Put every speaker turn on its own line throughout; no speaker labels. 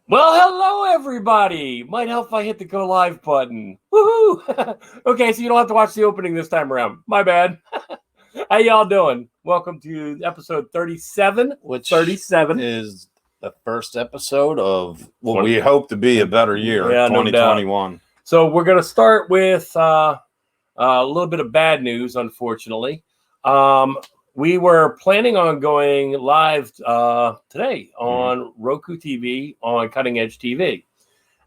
Well, hello, everybody. Might help if I hit the go live button. Woohoo! Okay, so you don't have to watch the opening this time around. My bad. How y'all doing? Welcome to episode 37.
Which
37
is the first episode of what we hope to be a better year, 2021.
No, so we're going to start with a little bit of bad news, unfortunately. We were planning on going live today on Roku TV on Cutting Edge TV.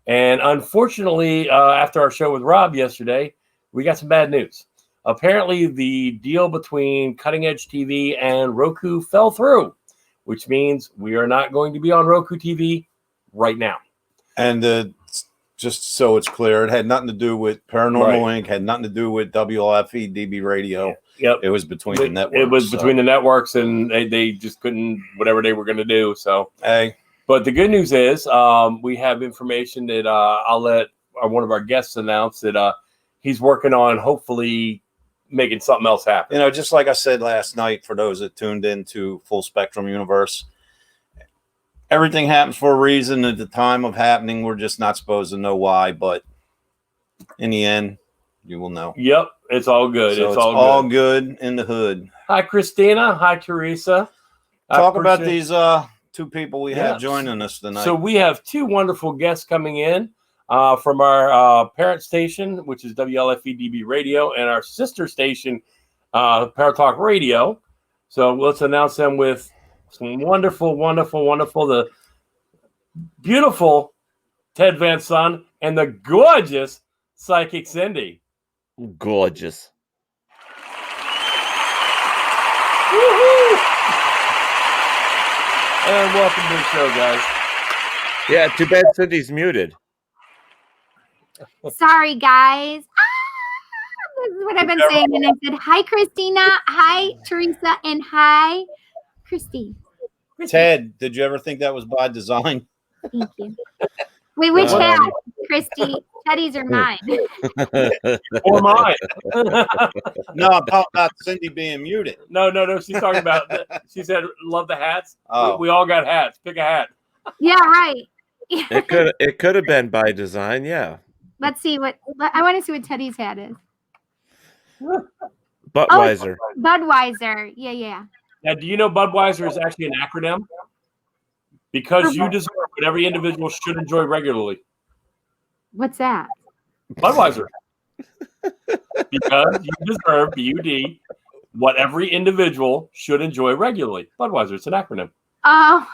And unfortunately, after our show with Rob yesterday, we got some bad news. Apparently, the deal between Cutting Edge TV and Roku fell through, which means we are not going to be on Roku TV right now.
And just so it's clear, it had nothing to do with Paranormal Inc., had nothing to do with WLFE DB radio.
Yep.
It was between the networks.
It was between the networks, and they just couldn't, whatever they were going to do. So, but the good news is we have information that I'll let one of our guests announce that he's working on hopefully making something else happen.
You know, just like I said last night, for those that tuned into Full Spectrum Universe, everything happens for a reason. At the time of happening, we're just not supposed to know why, but in the end, you will know.
Yep, it's all good.
So it's all good in the hood.
Hi, Christina. Hi, Teresa.
Talk about these two people we have joining us tonight.
So we have two wonderful guests coming in from our parent station, which is WLFE DB Radio, and our sister station, Paratalk Radio. So let's announce them with some wonderful, the beautiful Ted Van Son and the gorgeous Psychic Cindy.
Gorgeous.
Woo-hoo! And welcome to the show, guys.
Yeah, too bad Cindy's muted.
Sorry, guys. This is what I've been saying. And I said, hi, Christina. Hi, Teresa. And hi, Christy.
Ted, did you ever think that was by design?
Thank you. Wait, which hat? Christy, Teddy's or mine?
Or mine.
No, I'm talking about Cindy being muted.
No. She's talking about, she said, love the hats.
Oh.
We all got hats. Pick a hat.
Yeah, right.
It could have been by design, yeah.
Let's see I want to see what Teddy's hat is.
Budweiser.
Oh, Budweiser. Yeah.
Now, do you know Budweiser is actually an acronym? Because you deserve what every individual should enjoy regularly.
What's that?
Budweiser. Because you deserve, BUD, what every individual should enjoy regularly. Budweiser, it's an acronym.
Oh.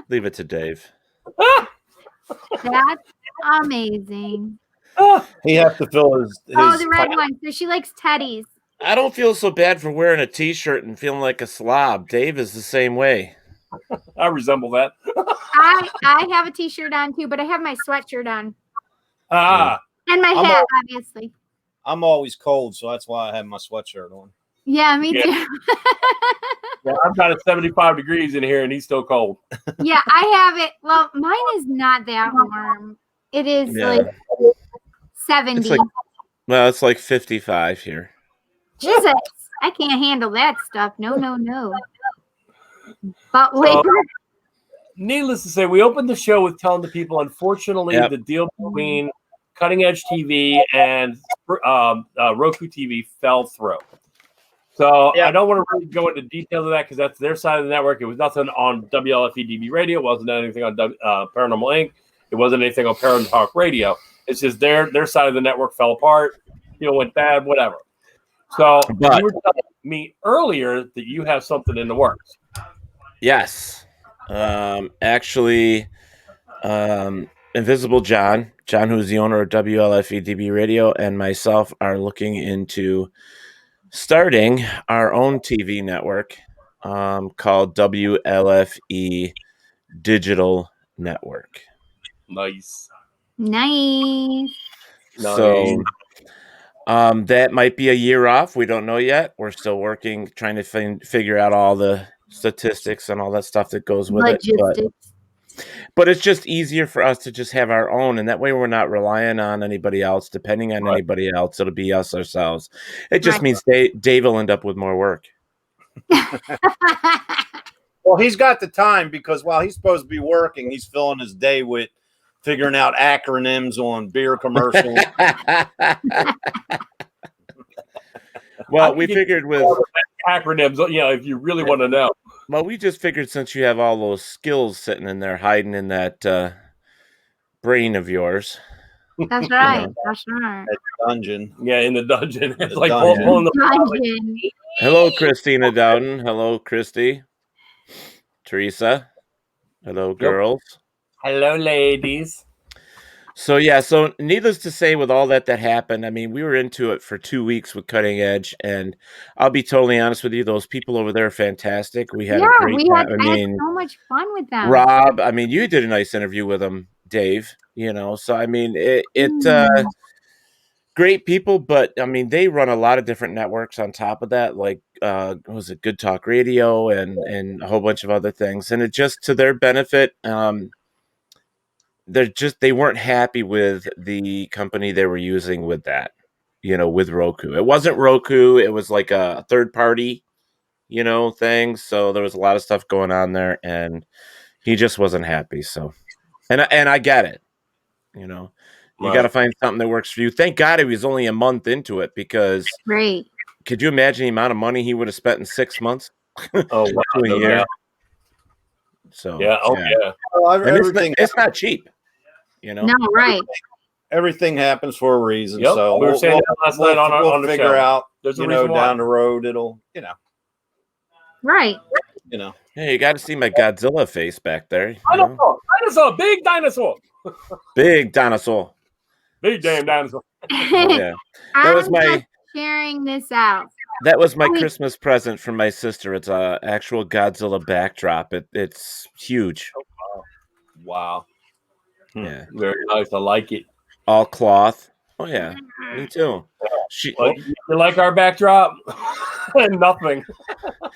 Leave it to Dave.
That's amazing.
He has to fill his
the red one. So she likes Teddy's.
I don't feel so bad for wearing a t-shirt and feeling like a slob. Dave is the same way.
I resemble that.
I have a t-shirt on too, but I have my sweatshirt on. And my hat, obviously.
I'm always cold, so that's why I have my sweatshirt on.
Yeah, me too.
Yeah, I've got it 75 degrees in here, and he's still cold.
Yeah, I have it. Well, mine is not that warm. It is like 70.
It's like 55 here.
Jesus, I can't handle that stuff. No. But wait.
Needless to say, we opened the show with telling the people, unfortunately, the deal between Cutting Edge TV and Roku TV fell through. So I don't want to really go into details of that because that's their side of the network. It was nothing on WLFE DB Radio. It wasn't anything on Paranormal Inc. It wasn't anything on Paratalk Radio. It's just their side of the network fell apart. Went bad, whatever. So you were telling me earlier that you have something in the works.
Yes. Actually, Invisible John, who's the owner of WLFE DB Radio, and myself are looking into starting our own TV network called WLFE Digital Network.
Nice.
So that might be a year off. We don't know yet. We're still working, trying to figure out all the statistics and all that stuff that goes with it. But it's just easier for us to just have our own, and that way we're not relying on anybody else, depending on anybody else. It'll be us ourselves. It just means Dave will end up with more work.
Well, he's got the time because while he's supposed to be working, he's filling his day with figuring out acronyms on beer commercials.
Well, we figured with
acronyms, if you really want to know.
Well, we just figured since you have all those skills sitting in there hiding in that brain of yours.
That's right. That's right.
Dungeon.
Yeah, in the dungeon. It's like
dungeon.
pulling the
Dungeon.
Hello, Christina Dowden. Hello, Christy. Teresa. Hello, girls.
Hello, ladies.
So needless to say, with all that happened, I mean, we were into it for 2 weeks with Cutting Edge, and I'll be totally honest with you, those people over there are fantastic. We had a great time.
I had so much fun with them.
Rob, I mean, you did a nice interview with him, Dave, so I mean, great people, but I mean, they run a lot of different networks on top of that, like was it Good Talk Radio and a whole bunch of other things, and it just to their benefit, they weren't happy with the company they were using with that, with Roku. It wasn't Roku, it was like a third party, thing. So there was a lot of stuff going on there, and he just wasn't happy. So, and I get it, you got to find something that works for you. Thank God he was only a month into it, because could you imagine the amount of money he would have spent in 6 months?
Oh, wow.
To a year. So
yeah.
Well,
it's not cheap.
No, right.
Everything happens for a reason.
Yep.
So
we were saying that last night on the
figure
show.
out,
There's a reason
down the road, it'll,
Right.
Hey, you got to see my Godzilla face back there.
Dinosaur, big dinosaur.
Big dinosaur.
Big damn dinosaur.
Yeah. That was my
sharing this out.
That was my Christmas present from my sister. It's a actual Godzilla backdrop. It's huge.
Wow.
Yeah.
Very nice. I like it.
All cloth. Oh yeah. Me too.
You like our backdrop? Nothing.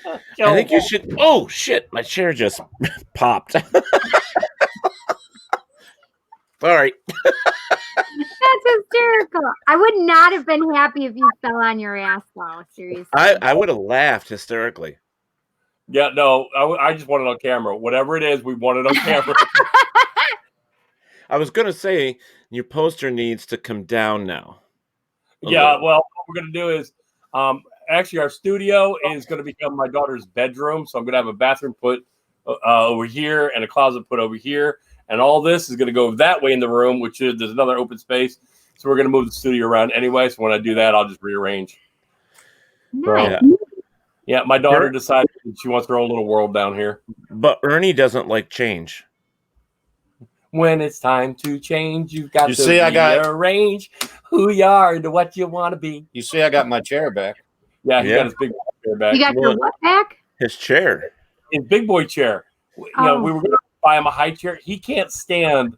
I think you should. Oh shit! My chair just popped. Sorry.
That's hysterical. I would not have been happy if you fell on your ass, though. Seriously.
I would have laughed hysterically.
Yeah, no, I just want it on camera. Whatever it is, we want it on camera.
I was going to say, your poster needs to come down now.
Yeah, well, what we're going to do is, actually, our studio is going to become my daughter's bedroom. So I'm going to have a bathroom put over here and a closet put over here. And all this is going to go that way in the room, there's another open space. So we're going to move the studio around anyway. So when I do that, I'll just rearrange.
Nice.
Yeah, my daughter decided she wants her own little world down here.
But Ernie doesn't like change.
When it's time to change, you've got to rearrange who you are into what you want to be.
You see, I got my chair back.
Yeah, he got his big boy chair back.
You got your what back?
His chair.
His big boy chair. We were going to buy him a high chair. He can't stand.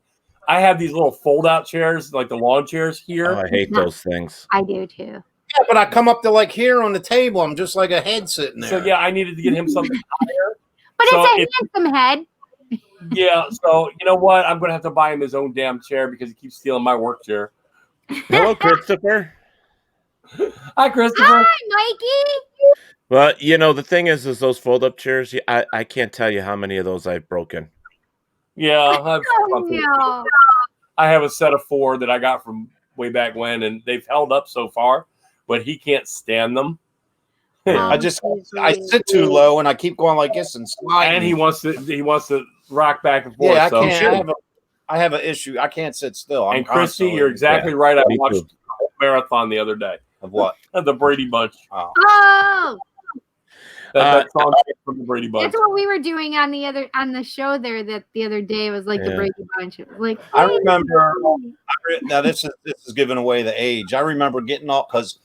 I have these little fold-out chairs, like the lawn chairs here.
Oh, I hate those things.
I do too.
Yeah, but I come up to like here on the table. I'm just like a head sitting there.
So yeah, I needed to get him something higher.
But it's a handsome head.
Yeah, so you know what? I'm gonna have to buy him his own damn chair because he keeps stealing my work chair.
Hello, Christopher.
Hi, Christopher.
Hi, Mikey.
Well, the thing is those fold-up chairs. I can't tell you how many of those I've broken.
Yeah,
No.
I have a set of 4 that I got from way back when, and they've held up so far, but he can't stand them.
I sit too low and I keep going like this and sliding.
And he wants to rock back and forth.
Yeah,
so.
I have an issue. I can't sit still.
And Christy, you're exactly right. I watched a marathon the other day.
Of what?
The Brady Bunch.
Oh.
That song from the Brady Bunch.
That's what we were doing on the show there. That the other day was like the Brady Bunch. It was like
I remember. Now this is giving away the age. I remember getting off because,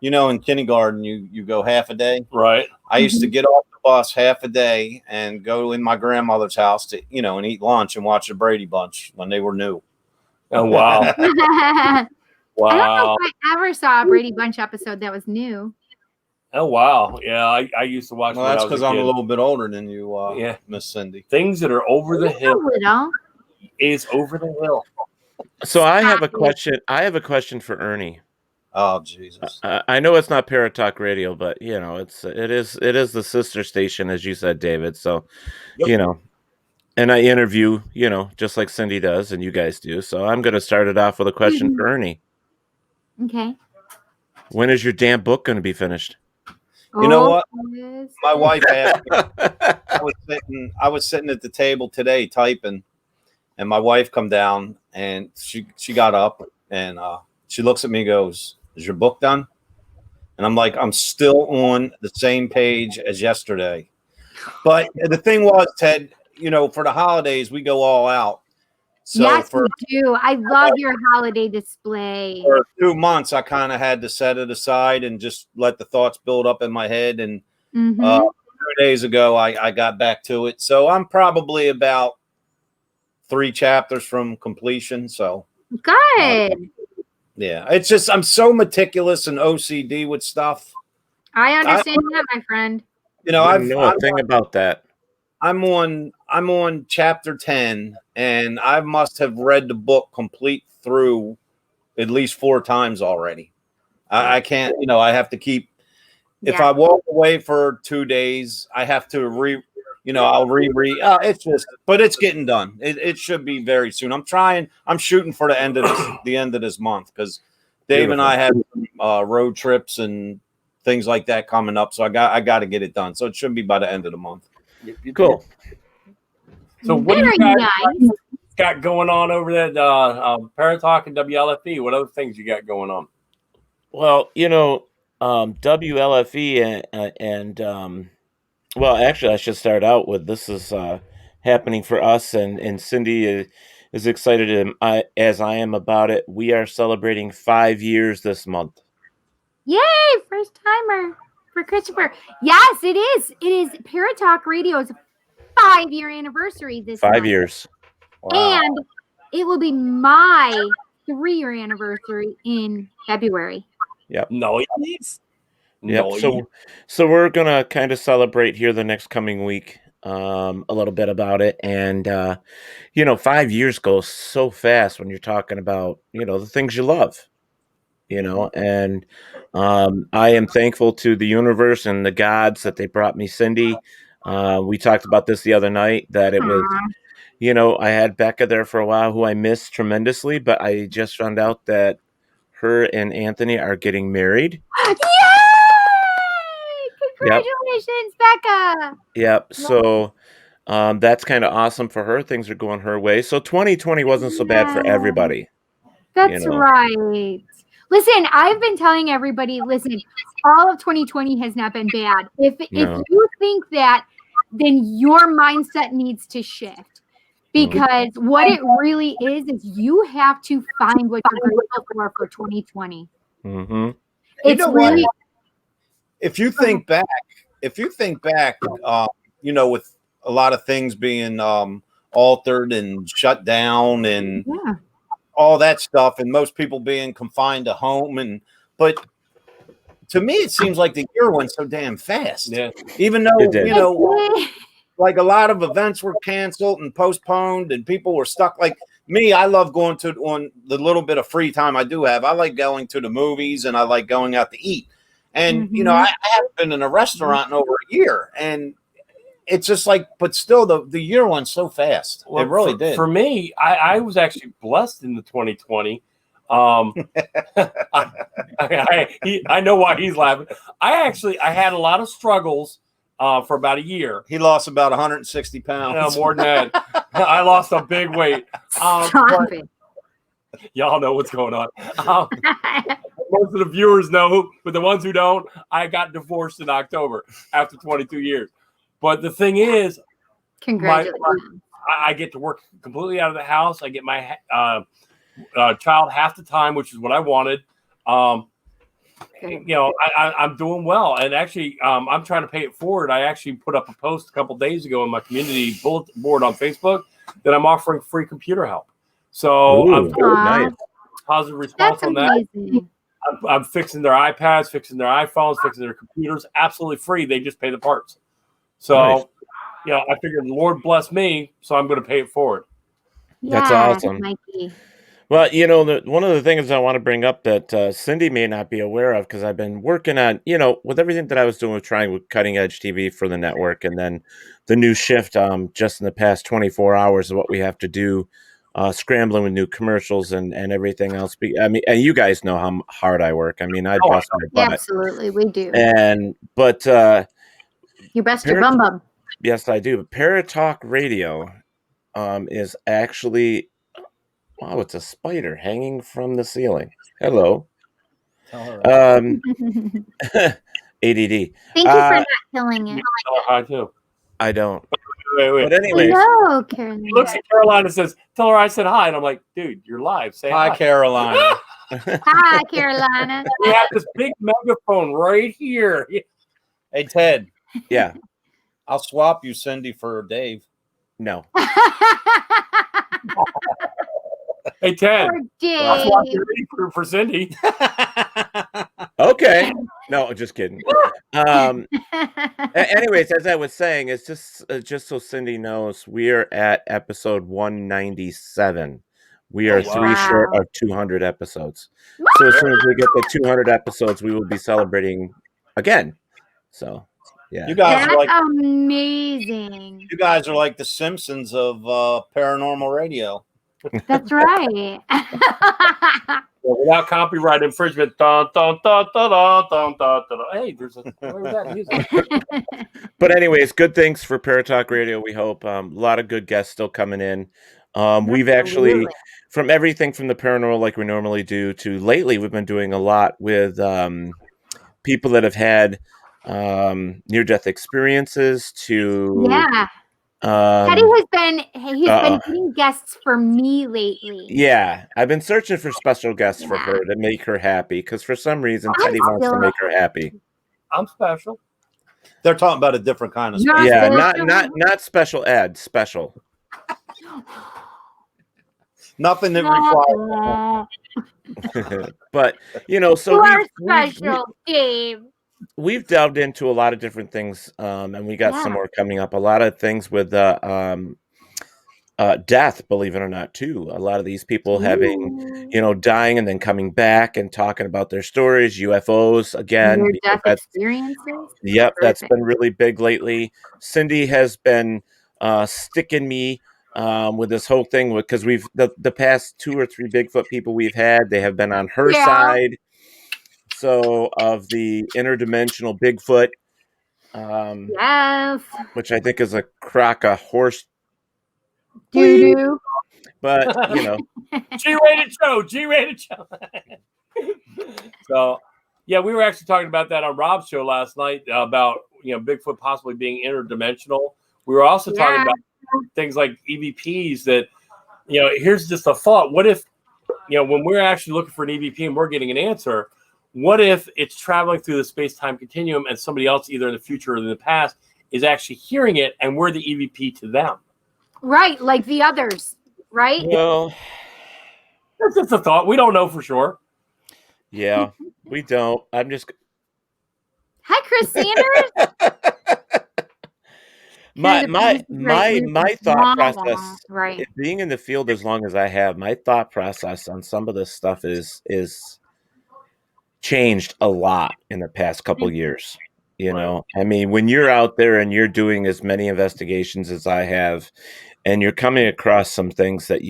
in kindergarten you go half a day.
Right.
I used to get off the bus half a day and go in my grandmother's house to and eat lunch and watch the Brady Bunch when they were new.
Oh wow! Wow.
I don't know if I ever saw a Brady Bunch episode that was new.
Oh wow! Yeah, I used to watch.
Well, that's because I'm a little bit older than you, Miss Cindy.
Things that are over the hill is over the hill.
So I have a question. I have a question for Ernie.
Oh Jesus!
I know it's not Paratalk Radio, but you know, it is the sister station, as you said, David. So,
Yep.
you know, and I interview, you know, just like Cindy does, and you guys do. So I'm going to start it off with a question for Ernie.
Okay.
When is your damn book going to be finished?
You know what?
Yes.
My wife asked me. I was sitting at the table today typing, and my wife come down and she got up and she looks at me and goes, "Is your book done?" And I'm like, I'm still on the same page as yesterday. But the thing was, Ted, you know, for the holidays, we go all out. So
yes,
for
you do. I love your holiday display.
for 2 months, I kind of had to set it aside and just let the thoughts build up in my head. And 2 days ago, I got back to it. So I'm probably about 3 chapters from completion. So
good.
Yeah, it's just I'm so meticulous and OCD with stuff.
I understand that, my friend.
You know,
I know a thing about that.
I'm on chapter 10, and I must have read the book complete through at least 4 times already. I can't, you know, I have to keep. If I walk away for 2 days, I have to I'll reread. It's just, but it's getting done. It should be very soon. I'm shooting for the end of this month because Dave and I have road trips and things like that coming up. So I got to get it done. So it should be by the end of the month.
Cool.
So what do you guys got going on over there at Paratalk and WLFE? What other things you got going on?
Well, you know, WLFE and well, actually, I should start out with this is happening for us, and Cindy is excited as I am about it. We are celebrating 5 years this month.
Yay! First timer for Christopher. Yes, it is. It is Paratalk Radio's 5-year anniversary this month.
5 years.
Wow.
And it will be my 3-year anniversary in February.
Yep.
Nice.
Yep. So we're gonna kind of celebrate here the next coming week, a little bit about it, and you know, 5 years goes so fast when you're talking about, you know, the things you love, you know, and I am thankful to the universe and the gods that they brought me Cindy. We talked about this the other night that it was, you know, I had Becca there for a while who I missed tremendously, but I just found out that her and Anthony are getting married.
Yay! Congratulations, Becca.
Yep. So that's kind of awesome for her. Things are going her way. So 2020 wasn't so bad for everybody.
That's right. Listen, I've been telling everybody, listen, all of 2020 has not been bad. If you think that, then your mindset needs to shift. Because what it really is you have to find what you're grateful for 2020.
Mm-hmm.
It's really.
If you think back, you know, with a lot of things being altered and shut down and all that stuff, and most people being confined to home, but to me, it seems like the year went so damn fast. Yeah. Even though, you know, like a lot of events were canceled and postponed and people were stuck. Like me, I love going on the little bit of free time I do have. I like going to the movies and I like going out to eat. And, you know, I haven't been in a restaurant in over a year. And it's just like, but still the year went so fast. Well, it really did.
For me, I was actually blessed in the 2020. I know why he's laughing. I had a lot of struggles for about a year.
He lost about 160 pounds.
No, more than that. I lost a big weight. Y'all know what's going on. Most of the viewers know, but the ones who don't, I got divorced in October after 22 years. But the thing is,
congratulations.
I get to work completely out of the house. I get my child half the time, which is what I wanted. You know, I'm doing well. And actually, I'm trying to pay it forward. I actually put up a post a couple days ago on my community bulletin board on Facebook that I'm offering free computer help. So I'm nice. Positive response on that. I'm fixing their iPads, fixing their iPhones, fixing their computers, absolutely free. They just pay the parts. So, you know, I figured the Lord bless me, so I'm going to pay it forward.
That's awesome.
Mikey.
Well, one of the things I want to bring up that Cindy may not be aware of, because I've been working on, with everything that I was doing with trying with cutting edge TV for the network, and then the new shift just in the past 24 hours of what we have to do, scrambling with new commercials and everything else. And you guys know how hard I work. I mean, I bust my butt.
Absolutely, we do.
But
you best your bum bum.
Yes, I do. Paratalk Radio is actually. Wow, it's a spider hanging from the ceiling. Hello. ADD.
Thank you for not killing it.
Hi, too.
I don't.
Wait.
But anyway.
Hello, Carolina.
He looks at Caroline and says, tell her I said hi. And I'm like, dude, you're live. Say hi.
Hi, Carolina.
Hi, Carolina.
We have this big megaphone right here.
Hey, Ted.
Yeah.
I'll swap you, Cindy, for Dave.
No.
Hey, Ted.
Dave.
For Cindy.
Okay. No, just kidding. Anyways, as I was saying, it's just so Cindy knows, we are at episode 197. We are 3 short of 200 episodes. So as soon as we get the 200 episodes, we will be celebrating again. So, yeah.
You guys are like
amazing.
You guys are like the Simpsons of paranormal radio.
That's right.
Without copyright infringement. Dun, dun, dun, dun, dun, dun, dun, dun. Hey, there's that music.
But anyways, good things for Paratalk Radio, we hope. A lot of good guests still coming in. We've actually, from everything from the paranormal like we normally do to lately, we've been doing a lot with people that have had near-death experiences to...
Yeah. Teddy has been getting guests for me lately.
Yeah, I've been searching for special guests for her to make her happy, because for some reason Teddy wants to make her happy.
I'm special.
They're talking about a different kind of special.
Yeah, not special ed, special.
Nothing that
requires. But so
we're special, Dave.
We've delved into a lot of different things, and we got some more coming up. A lot of things with death, believe it or not, too. A lot of these people having, dying and then coming back and talking about their stories, UFOs again.
Death experiences.
Yep, that's been really big lately. Cindy has been sticking me with this whole thing, because we've the past 2 or 3 Bigfoot people we've had, they have been on her side. So of the interdimensional Bigfoot,
yes,
which I think is a crock of horse
doo-doo.
But
G-rated show. So yeah, we were actually talking about that on Rob's show last night about Bigfoot possibly being interdimensional. We were also talking about things like EVPs that here's just a thought. What if when we're actually looking for an EVP and we're getting an answer, what if it's traveling through the space-time continuum and somebody else, either in the future or in the past, is actually hearing it and we're the EVP to them?
Right, like the others, right?
Well,
that's just a thought. We don't know for sure.
Yeah, we don't. I'm just...
Hi, Chris Sanders.
My thought process,
right?
Being in the field as long as I have, my thought process on some of this stuff is changed a lot in the past couple of years. I mean, when you're out there and you're doing as many investigations as I have, and you're coming across some things that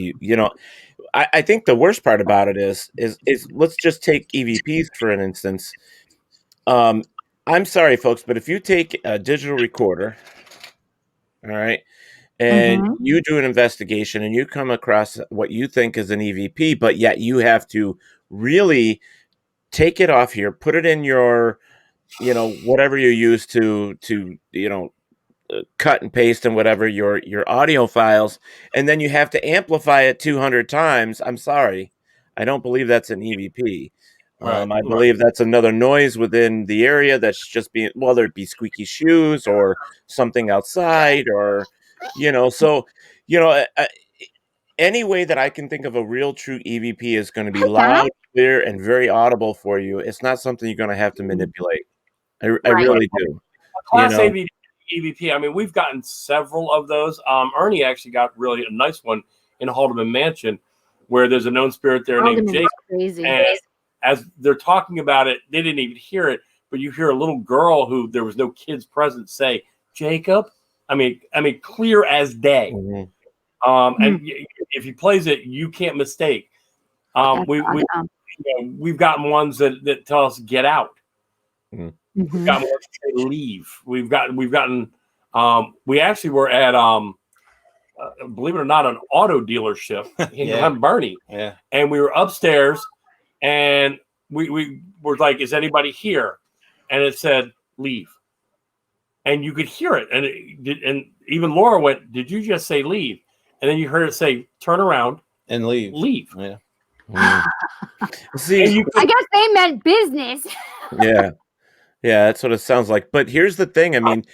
I think the worst part about it is let's just take EVPs for an instance. I'm sorry, folks, but if you take a digital recorder, all right, and you do an investigation and you come across what you think is an EVP, but yet you have to really take it off here, put it in your, whatever you use to cut and paste and whatever your audio files, and then you have to amplify it 200 times. I'm sorry, I don't believe that's an EVP. I believe that's another noise within the area that's just being, whether it be squeaky shoes or something outside, or any way that I can think of a real true EVP is going to be loud, clear, and very audible for you. It's not something you're going to have to manipulate. I really do.
Class EVP. I mean, we've gotten several of those. Ernie actually got really a nice one in Haldeman Mansion, where there's a known spirit there named Jake.
Crazy.
And as they're talking about it, they didn't even hear it, but you hear a little girl who there was no kids present say, "Jacob." I mean, clear as day.
Mm-hmm.
And if he plays it, you can't mistake. We've gotten ones that tell us get out.
Mm-hmm.
We've gotten ones that say leave. We've gotten. We actually were at believe it or not, an auto dealership in Glen Burnie.
Yeah.
And we were upstairs, and we were like, "Is anybody here?" And it said, "Leave." And you could hear it, and even Laura went, "Did you just say leave?" And then you heard it say, "Turn around
and leave."
Leave.
Yeah.
See,
I guess they meant business.
Yeah, that's what it sounds like. But here's the thing. I mean,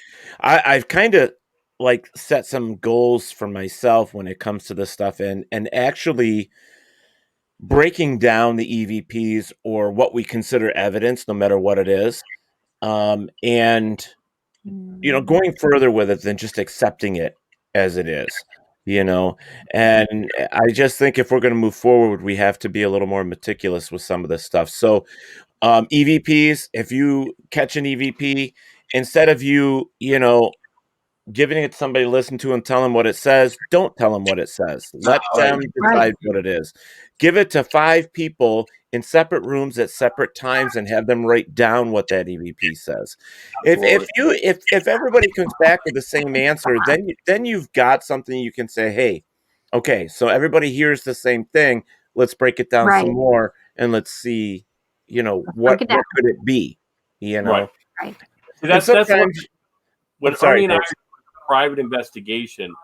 I've kind of like set some goals for myself when it comes to this stuff, and actually breaking down the EVPs or what we consider evidence, no matter what it is, and going further with it than just accepting it as it is. And I just think if we're going to move forward, we have to be a little more meticulous with some of this stuff. So EVPs, if you catch an EVP, instead of you giving it to somebody to listen to and tell them what it says, don't tell them what it says. Let them decide what it is. Give it to 5 people in separate rooms at separate times and have them write down what that EVP says. If everybody comes back with the same answer, then you've got something you can say, hey, okay, so everybody hears the same thing. Let's break it down some more and let's see, what could it be?
Right. See, that's when Ernie and I private investigation.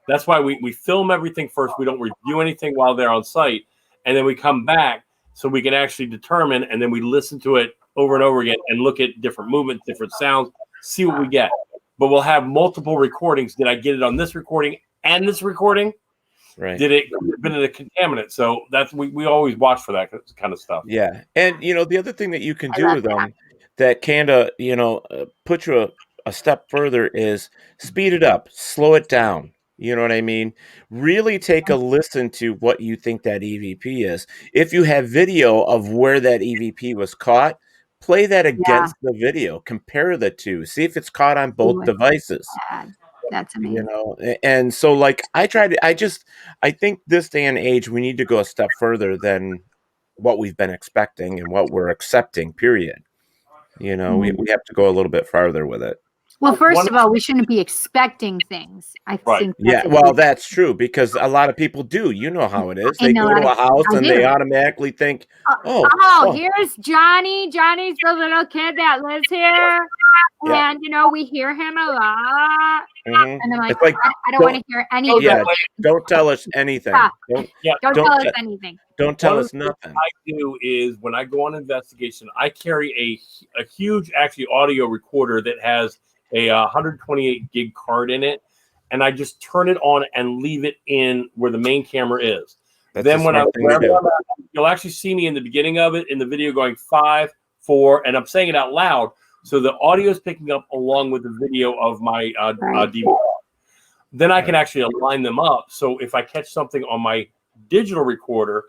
That's why we film everything first. We don't review anything while they're on site, and then we come back so we can actually determine, and then we listen to it over and over again and look at different movements, different sounds, see what we get. But we'll have multiple recordings. Did I get it on this recording and this recording?
Right.
Did it been a contaminant? So that's we always watch for that kind of stuff.
Yeah, and the other thing that you can do with them that kind of put you a step further is speed it up, slow it down. You know what I mean? Really take a listen to what you think that EVP is. If you have video of where that EVP was caught, play that against the video. Compare the two. See if it's caught on both devices.
That's amazing.
And so like I think this day and age we need to go a step further than what we've been expecting and what we're accepting, period. We have to go a little bit farther with it.
Well, first of all, we shouldn't be expecting things. I think.
That's true, because a lot of people do. You know how it is. They go to a house and they automatically think,
here's Johnny. Johnny's the little kid that lives here. And, we hear him a lot.
Mm-hmm.
And I'm like I don't want to hear anything.
Yeah, don't tell us anything.
Don't tell us anything.
Don't tell us nothing.
I do is when I go on investigation, I carry a huge, actually, audio recorder that has a 128 gig card in it, and I just turn it on and leave it in where the main camera is. Then when you'll actually see me in the beginning of it in the video going 5, 4, and I'm saying it out loud, so the audio is picking up along with the video of my DVR. Then I can actually align them up. So if I catch something on my digital recorder,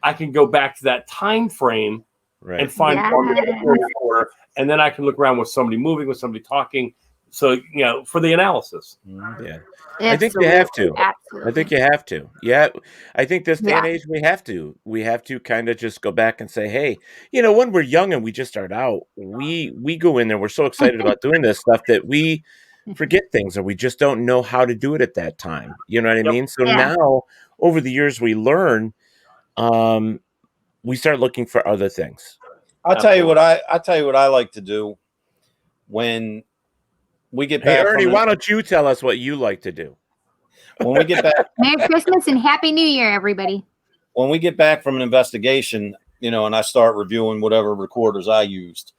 I can go back to that time frame and find on the digital recorder, and then I can look around with somebody moving, with somebody talking. So, for the analysis.
Yeah. I think you have to. Absolutely. I think you have to. Yeah. I think this day and age, we have to. We have to kind of just go back and say, hey, when we're young and we just start out, we go in there, we're so excited about doing this stuff that we forget things, or we just don't know how to do it at that time. You know what I mean? So now, over the years, we learn, we start looking for other things.
I'll tell you what I like to do when we get back.
Hey, Ernie, why don't you tell us what you like to do?
When we get back,
Merry Christmas and Happy New Year, everybody.
When we get back from an investigation, and I start reviewing whatever recorders I used,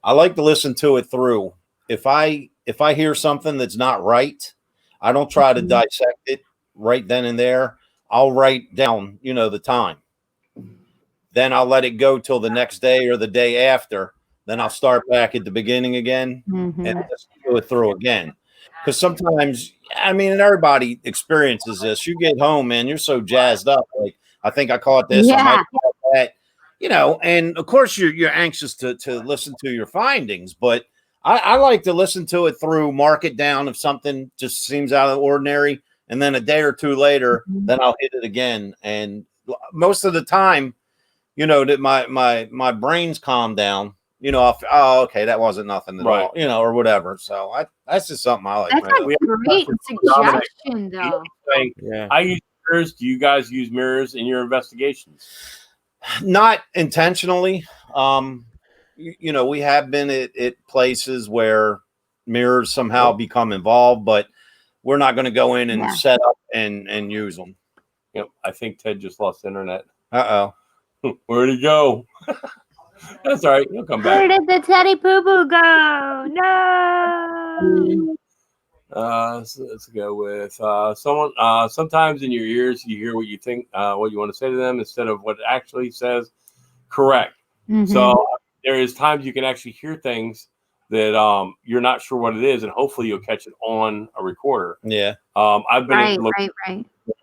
I like to listen to it through. If I hear something that's not right, I don't try to dissect it right then and there. I'll write down, the time. Then I'll let it go till the next day or the day after. Then I'll start back at the beginning again and just go it through again. Because sometimes, and everybody experiences this. You get home, man, you're so jazzed up. Like, I think I caught this. I might have caught that. And of course you're anxious to listen to your findings, but I like to listen to it through, mark it down if something just seems out of the ordinary, and then a day or two later, then I'll hit it again. And most of the time, that my brain's calmed down. Okay, that wasn't nothing at all, or whatever. So that's just something I like.
That's a great suggestion, though.
I use mirrors. Do you guys use mirrors in your investigations?
Not intentionally. We have been at places where mirrors somehow become involved, but we're not going to go in and set up and use them.
I think Ted just lost internet.
Where'd
he go? That's all right. He'll come back.
Where did the Teddy Poo Poo go? No.
So let's go with someone. Sometimes in your ears, you hear what you think, what you want to say to them instead of what it actually says. Correct. So there is times you can actually hear things that you're not sure what it is, and hopefully you'll catch it on a recorder.
Yeah.
I've been
right.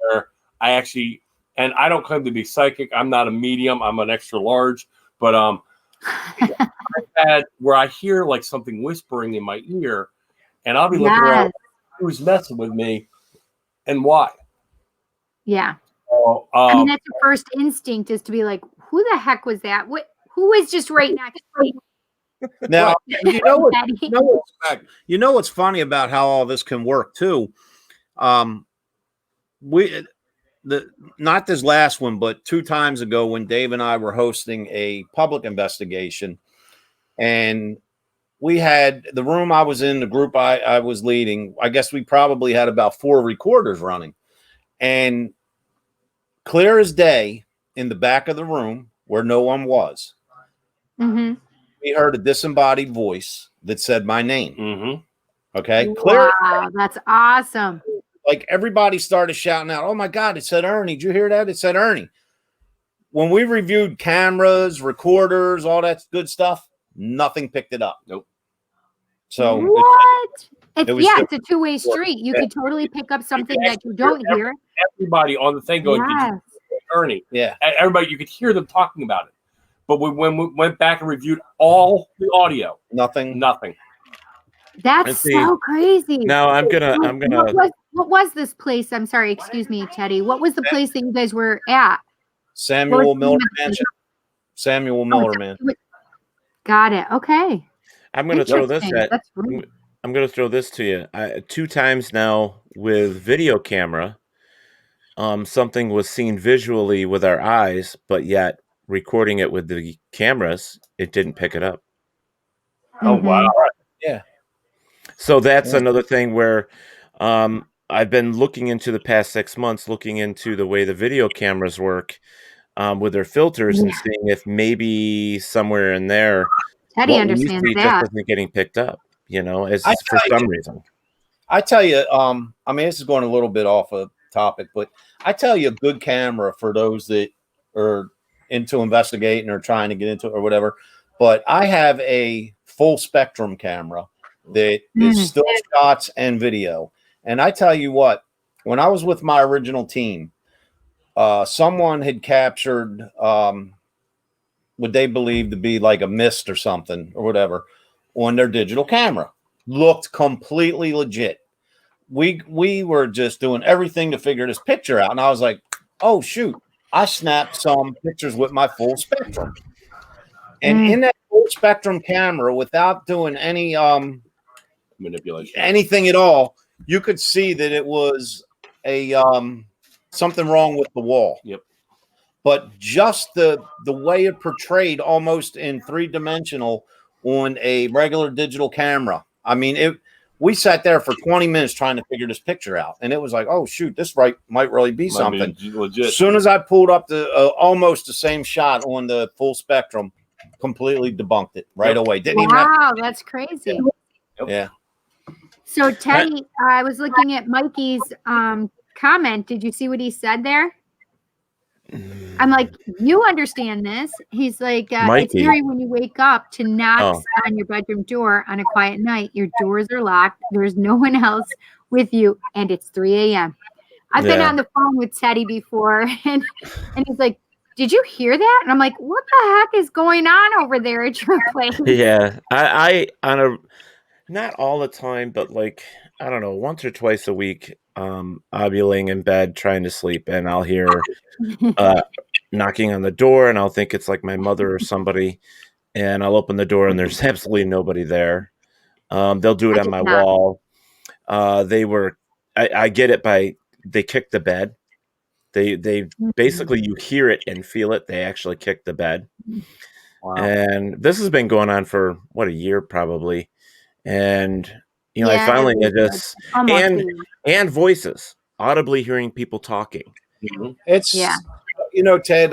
where I actually, and I don't claim to be psychic. I'm not a medium. I'm an extra large, but I've had where I hear like something whispering in my ear, and I'll be looking around, who's messing with me, and why?
Yeah.
So,
that's the first instinct is to be like, who the heck was that? Who is just right next to me?
Now, what's funny about how all this can work too. Not this last one, but 2 times ago when Dave and I were hosting a public investigation, and we had the room I was in, the group I was leading. I guess we probably had about 4 recorders running, and clear as day in the back of the room where no one was, we heard a disembodied voice that said my name. Okay. Clear.
Wow, that's awesome.
Like everybody started shouting out, "Oh my God, it said Ernie. Did you hear that? It said Ernie." When we reviewed cameras, recorders, all that good stuff, nothing picked it up.
Nope.
So
it's a two-way street. You could totally pick up something that you don't hear.
Everybody on the thing going, "Did you hear Ernie?"
Yeah.
Everybody, you could hear them talking about it. But when we went back and reviewed all the audio,
nothing.
That's so crazy.
Now I'm gonna.
What was this place? I'm sorry, excuse me, Teddy. What was the place that you guys were at?
Samuel Miller Mansion. Samuel Miller Mansion.
Got it. Okay.
I'm gonna throw this at. I'm gonna throw this to you. 2 times now with video camera. Something was seen visually with our eyes, but yet recording it with the cameras, it didn't pick it up.
Oh wow!
Yeah.
So that's another thing where I've been looking into the past 6 months, looking into the way the video cameras work with their filters and seeing if maybe somewhere in there,
Teddy understands that
just isn't getting picked up. For some reason.
I tell you, this is going a little bit off of topic, but I tell you, a good camera for those that are into investigating or trying to get into it or whatever. But I have a full spectrum camera that is still shots and video. And I tell you what, when I was with my original team, someone had captured what they believed to be like a mist or something or whatever on their digital camera. Looked completely legit. We were just doing everything to figure this picture out. And I was like, oh, shoot, I snapped some pictures with my full spectrum. And in that full spectrum camera, without doing any
manipulation,
anything at all, you could see that it was a something wrong with the wall.
Yep.
But just the way it portrayed almost in 3-dimensional on a regular digital camera. I mean, we sat there for 20 minutes trying to figure this picture out. And it was like, oh, shoot, this might really be something.
Legit.
As soon as I pulled up the almost the same shot on the full spectrum, completely debunked it right away.
Wow, that's crazy.
Yeah.
So, Teddy, I was looking at Mikey's comment. Did you see what he said there? I'm like, you understand this. He's like, it's eerie when you wake up to knocks on your bedroom door on a quiet night. Your doors are locked. There's no one else with you, and it's 3 a.m. I've been on the phone with Teddy before, and he's like, "Did you hear that?" And I'm like, "What the heck is going on over there at your place?"
Yeah, I on a not all the time, but like I don't know, once or twice a week, I'll be laying in bed trying to sleep, and I'll hear knocking on the door, and I'll think it's like my mother or somebody, and I'll open the door, and there's absolutely nobody there. They'll do it on my wall. I get it by they kick the bed. They basically you hear it and feel it. They actually kick the bed. Wow. And this has been going on for a year probably. And I finally just and voices, audibly hearing people talking.
It's Ted,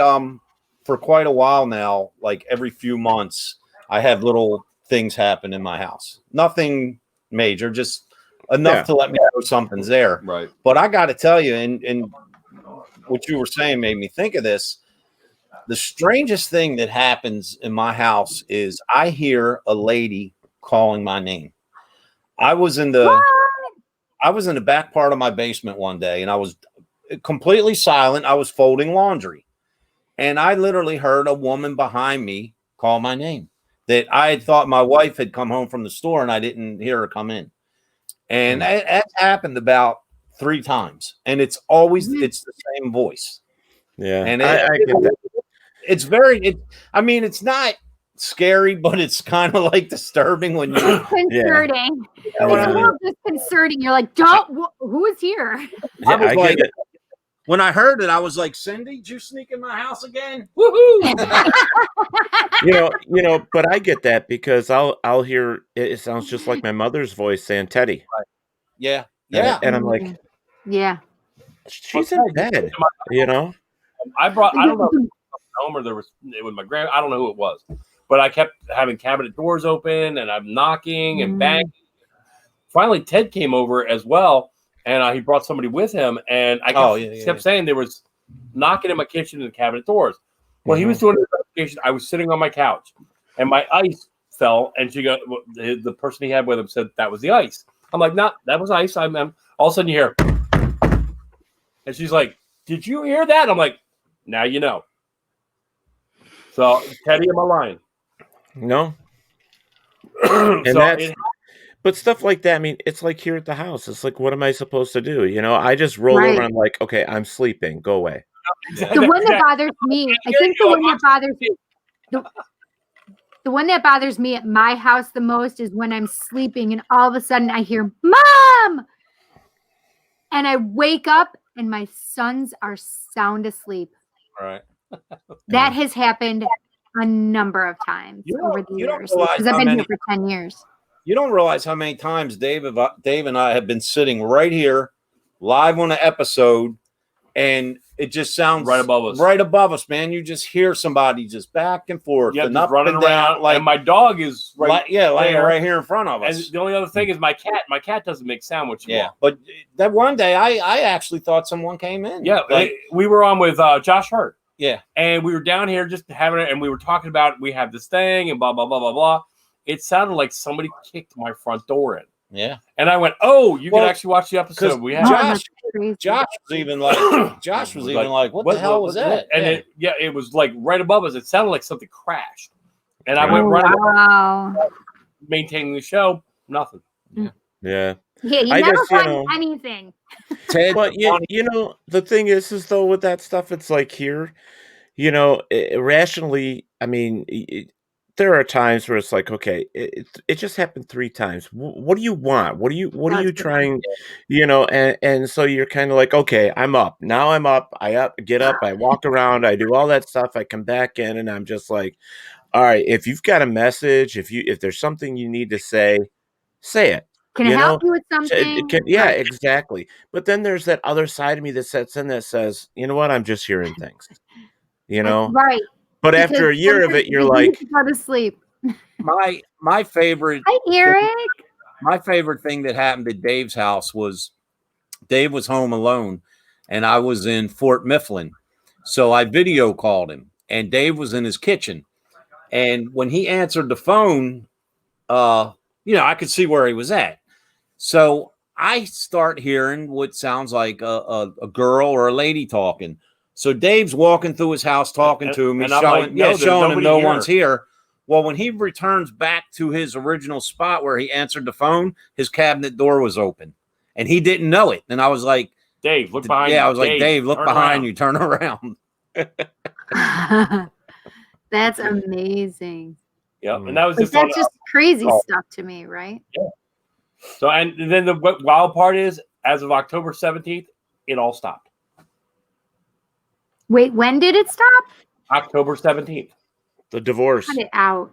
for quite a while now, like every few months, I have little things happen in my house. Nothing major, just enough to let me know something's there.
Right.
But I got to tell you, and what you were saying made me think of this. The strangest thing that happens in my house is I hear a lady calling my name. I was in the back part of my basement one day, and I was completely silent. I was folding laundry, and I literally heard a woman behind me call my name. That I had thought my wife had come home from the store, and I didn't hear her come in. And that happened about 3 times, and it's always it's the same voice.
Yeah,
and I get that. It's very. It's not scary, but it's kind of like disturbing when you
concerning. It's a little disconcerting. You're like, who is here?
I was like, when I heard it, I was like, Cindy, did you sneak in my house again? Woohoo!
But I get that because I'll hear it sounds just like my mother's voice saying Teddy.
Right. Yeah.
And I'm like, she's in bed. I don't
know home or it was my grand. I don't know who it was, but I kept having cabinet doors open and I'm knocking and banging. Finally, Ted came over as well, and he brought somebody with him, and I kept saying there was knocking in my kitchen and the cabinet doors. Well, he was doing the investigation. I was sitting on my couch, and my ice fell, and the person he had with him said that was the ice. I'm like, no, that was ice. I'm all of a sudden you hear, and she's like, did you hear that? I'm like, now you know. So, Teddy, am I lying?
No. But stuff like that, it's like here at the house. It's like, what am I supposed to do? I just roll over and I'm like, okay, I'm sleeping. Go away.
The one that bothers me, I think the one that bothers me, the one that bothers me at my house the most is when I'm sleeping and all of a sudden I hear, Mom! And I wake up and my sons are sound asleep.
All right.
That has happened a number of times over the years because I've been here for 10 years.
You don't realize how many times Dave and I have been sitting right here live on an episode, and it just sounds
right above us.
Right above us, man. You just hear somebody just back and forth and up
running
and down.
Around, like, and my dog is
laying right here in front of us.
And the only other thing is my cat doesn't make sound when she walks.
But that one day I actually thought someone came in.
Yeah, we were on with Josh Hurt.
Yeah.
And we were down here just having it, and we were talking about we have this thing and blah, blah, blah, blah, blah. It sounded like somebody kicked my front door in.
Yeah.
And I went, you can actually watch the episode. We have
Josh was even like, what the hell was that?
And it was like right above us. It sounded like something crashed. And I went maintaining the show, nothing.
Yeah.
Yeah, you never find anything.
Ted, but the thing is though with that stuff, it's like here, rationally, there are times where it's like, okay, it just happened 3 times. What do you want? What are you trying? And so you're kind of like, okay, I'm up. Now I'm up. I get up. I walk around. I do all that stuff. I come back in, and I'm just like, all right. If you've got a message, if there's something you need to say it.
Can I help you with something?
Exactly. But then there's that other side of me that sets in that says, you know what? I'm just hearing things.
Right.
But because after a year of it, you're like,
go to sleep.
My favorite.
Hi, Eric.
My favorite thing that happened at Dave's house was Dave was home alone, and I was in Fort Mifflin, so I video called him, and Dave was in his kitchen, and when he answered the phone, I could see where he was at. So I start hearing what sounds like a girl or a lady talking. So Dave's walking through his house talking to him. He's showing, like, showing him no one's here. Well, when he returns back to his original spot where he answered the phone, his cabinet door was open, and he didn't know it. And I was like,
Dave, look behind you.
Yeah, I was like, Dave, look behind you. Turn around.
That's amazing.
Yeah, and that was
that's just crazy stuff to me, right?
Yeah. So, and then the wild part is, as of October 17th, it all stopped.
Wait, when did it stop?
October 17th.
The divorce.
Cut it out.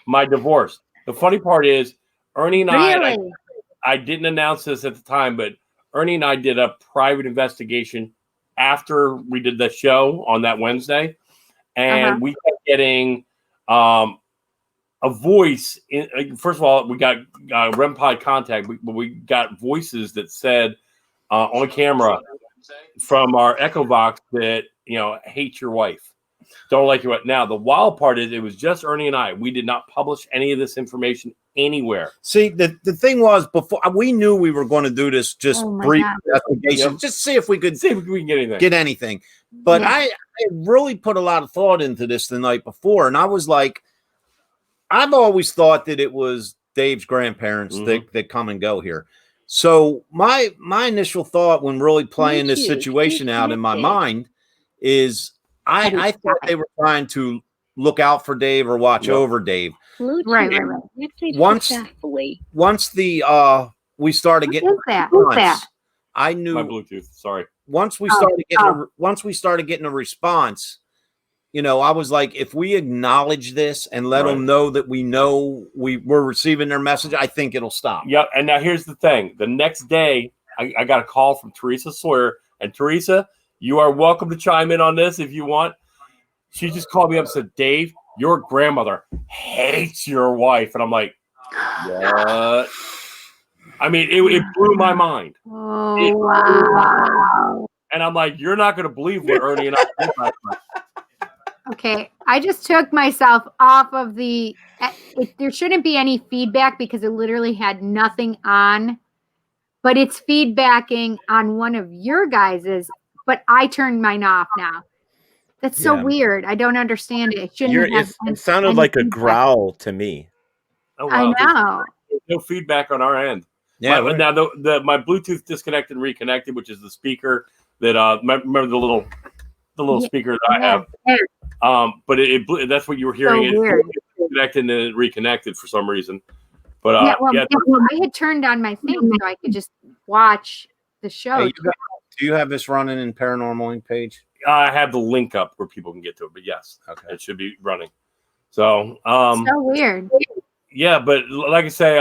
My divorce. The funny part is, Ernie and I didn't announce this at the time, but Ernie and I did a private investigation after we did the show on that Wednesday, and we kept getting a voice. First of all, we got REM pod contact, but we got voices that said on camera from our Echo Box that, hate your wife, don't like your wife. Now, the wild part is it was just Ernie and I. We did not publish any of this information anywhere.
See, the thing was, before we knew we were going to do this, just brief investigation, just see if we could get anything. But I really put a lot of thought into this the night before, and I was like, I've always thought that it was Dave's grandparents that come and go here. So my initial thought when really playing this situation out in my mind is I thought they were trying to look out for Dave or watch over Dave.
Right.
Once the we started getting
that?
I knew
my Bluetooth. Sorry.
Once we started getting a response, I was like, if we acknowledge this and let them know that we know we're receiving their message, I think it'll stop.
Yep. And now here's the thing. The next day, I got a call from Teresa Sawyer. And Teresa, you are welcome to chime in on this if you want. She just called me up and said, Dave, your grandmother hates your wife. And I'm like, what? I mean, it blew my mind.
Oh, wow.
And I'm like, you're not going to believe what Ernie and I did last night.
Okay, I just took myself off of the. There shouldn't be any feedback because it literally had nothing on, but it's feedbacking on one of your guys's. But I turned mine off now. That's so weird. I don't understand it.
It sounded like a growl to me.
Oh, wow. I know.
There's no feedback on our end.
Yeah.
Now my Bluetooth disconnected and reconnected, which is the speaker that remember the little speaker that I have. But that's what you were hearing.
So weird.
It connected and it reconnected for some reason. But
I had turned on my thing so I could just watch the show.
Hey, do you have this running in Paranormal Link page?
I have the link up where people can get to it, but yes, it should be running. So
so weird.
Yeah, but like I say,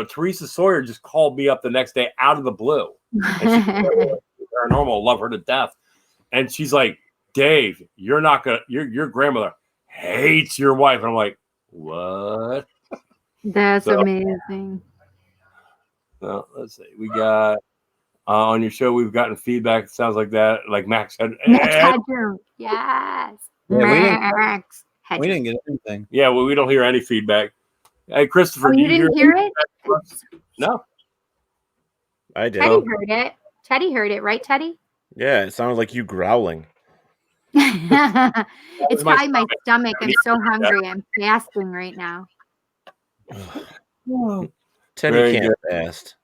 Teresa Sawyer just called me up the next day out of the blue. And she's Paranormal, love her to death, and she's like, Dave, you're not gonna. Your grandmother hates your wife. And I'm like, what?
That's amazing.
Well, let's see. We got on your show. We've gotten feedback. It sounds like that. Like Max had.
Yes.
Yeah,
Max.
We didn't get anything.
Yeah, well, we don't hear any feedback. Hey, Christopher,
you didn't hear it?
No,
I did.
Teddy heard it. Teddy heard it, right, Teddy?
Yeah, it sounded like you growling.
It's probably my stomach. I'm so hungry. I'm fasting right now.
Teddy can't fast.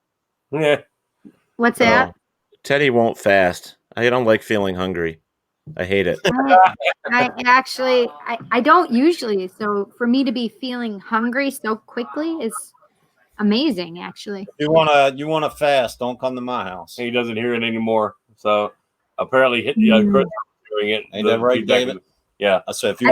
Yeah.
What's that?
Teddy won't fast. I don't like feeling hungry. I hate it.
I don't usually. So for me to be feeling hungry so quickly is amazing, actually.
You wanna fast? Don't come to my house.
He doesn't hear it anymore. So apparently, Chris is doing it.
Ain't that right, David?
Yeah.
I said, if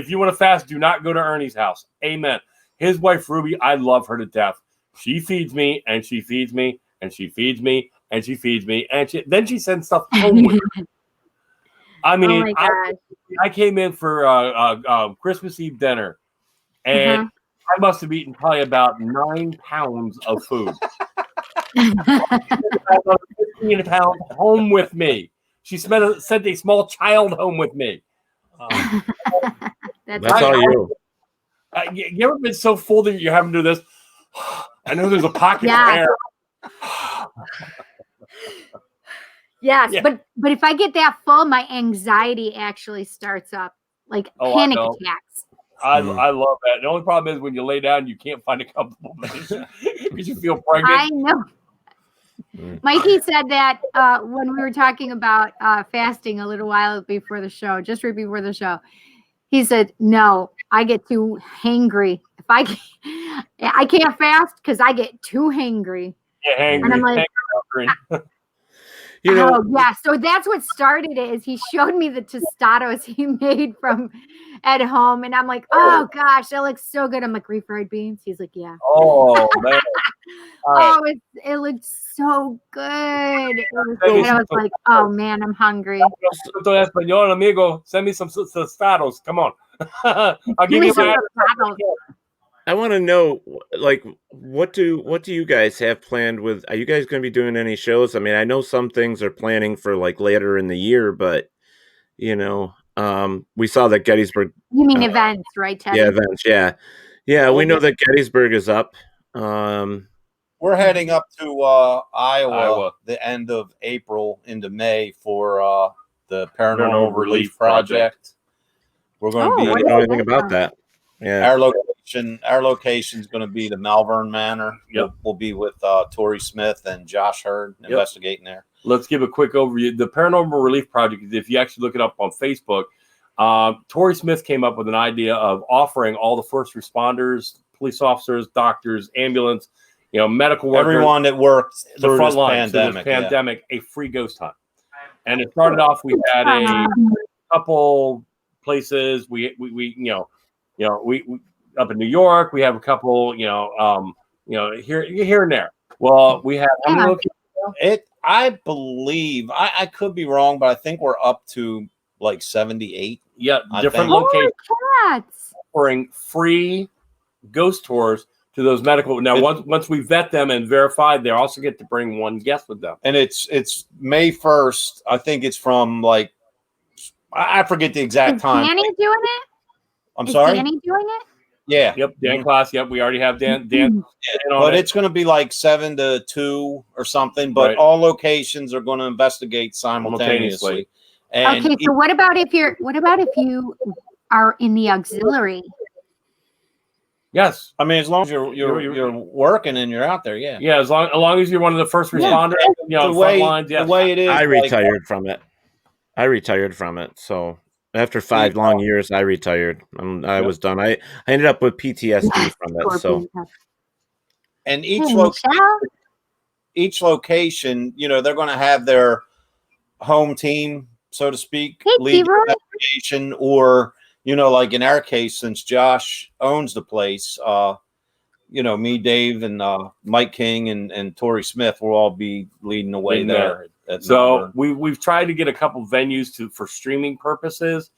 you want to fast, do not go to Ernie's house. Amen. His wife Ruby, I love her to death. She feeds me, and she feeds me, and she feeds me, and she feeds me, and then she sends stuff home with her. I mean, I came in for Christmas Eve dinner, and I must have eaten probably about 9 pounds of food. 15 pounds home with me. She sent a small child home with me.
That's all you.
You ever been so full that you're having to do this? I know there's a pocket for air.
Yes, yeah. but if I get that full, my anxiety actually starts up, like panic attacks.
I love that. The only problem is when you lay down, you can't find a comfortable position because you feel pregnant.
I know. Mikey said that when we were talking about fasting a little while before the show, just right before the show. He said, "No, I get too hangry. If I can't fast because I get too hangry."
Yeah, hangry.
And I'm like, oh yeah. So that's what started it. Is he showed me the tostados he made from at home, and I'm like, oh gosh, that looks so good. I'm like, refried beans. He's like, yeah.
Oh man.
Oh, it looked so good. And I was like, oh man, I'm hungry.
Español, amigo. Send me some tostados. Come on. I'll give you my.
I want to know, like, what do you guys have planned with? Are you guys going to be doing any shows? I mean, I know some things are planning for like later in the year, but you know, we saw that Gettysburg.
You mean events, right, Teddy?
Yeah, events. Yeah. We know that Gettysburg is up.
We're heading up to Iowa the end of April into May for the Paranormal Relief Project. We're going to be.
I don't know anything about that. Yeah.
Our location is going to be the Malvern Manor.
Yep.
We'll be with Tori Smith and Josh Hurd investigating there.
Let's give a quick overview. The Paranormal Relief Project, if you actually look it up on Facebook, Tori Smith came up with an idea of offering all the first responders, police officers, doctors, ambulance, medical workers,
everyone that worked
the front line pandemic, a free ghost hunt. And it started off. We had a couple places. We up in New York, we have a couple, here and there. Well, we have
I believe I could be wrong, but I think we're up to like 78.
Yeah, different locations offering free ghost tours to those medical. Now, once we vet them and verify, they also get to bring one guest with them.
And it's May 1st. I think it's from like I forget the exact time.
Is Danny doing it?
I'm sorry?
Danny doing it?
Yeah.
Yep. Dan class. Yep. We already have Dan.
But it's going to be like 7 to 2 or something. But all locations are going to investigate simultaneously. And
okay. So what about if you are in the auxiliary?
Yes.
I mean, as long as you're working and you're out there, yeah.
Yeah. As long as you're one of the first responders,
the way it is.
I retired from it. So. After 5 long years, I retired. I was done. I ended up with PTSD from it. So,
and each location, they're going to have their home team, so to speak, lead the investigation, or like in our case, since Josh owns the place, me, Dave, and Mike King and Tori Smith will all be leading the way there.
So we've tried to get a couple venues for streaming purposes,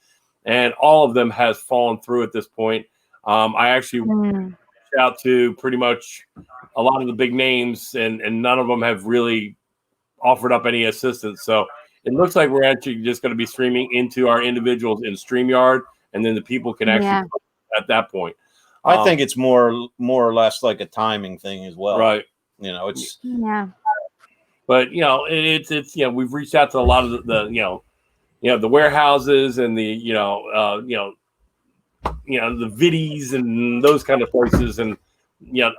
and all of them has fallen through at this point. I actually reached out to pretty much a lot of the big names, and none of them have really offered up any assistance. So it looks like we're actually just going to be streaming into our individuals in StreamYard, and then the people can actually at that point.
I think it's more or less like a timing thing as well.
Right.
It's
But it's we've reached out to a lot of the warehouses and the the viddies and those kind of places, and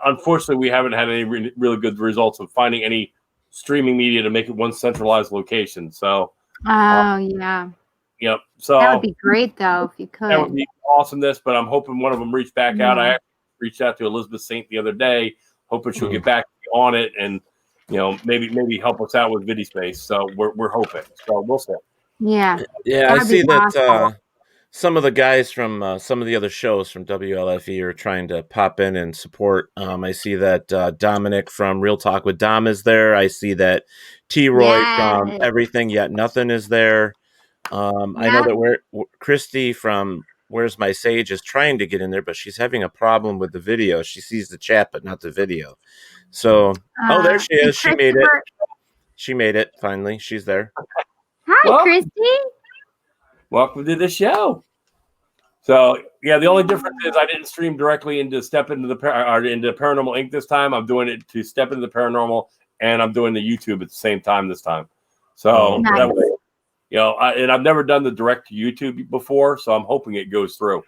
unfortunately we haven't had any really good results of finding any streaming media to make it one centralized location. So
so
that
would be great though if you could.
That would be awesomeness. But I'm hoping one of them reached back out. I actually reached out to Elizabeth Saint the other day, hoping she'll get back on it and. Maybe help us out with Viddy Space. So we're hoping. So we'll see.
Yeah. I see that some of the guys from some of the other shows from WLFE are trying to pop in and support. I see that Dominic from Real Talk with Dom is there. I see that T-Roy from Everything Yet Nothing is there. I know that Christy from Where's My Sage is trying to get in there, but she's having a problem with the video. She sees the chat, but not the video. So, there she is. She made it. She made it. Finally, she's there.
Hi, Christy.
Welcome to the show. So yeah, the only difference is I didn't stream directly into Step into the into Paranormal Inc. this time. I'm doing it to Step into the Paranormal, and I'm doing the YouTube at the same time this time. So
nice.
that way, and I've never done the direct to YouTube before, so I'm hoping it goes through.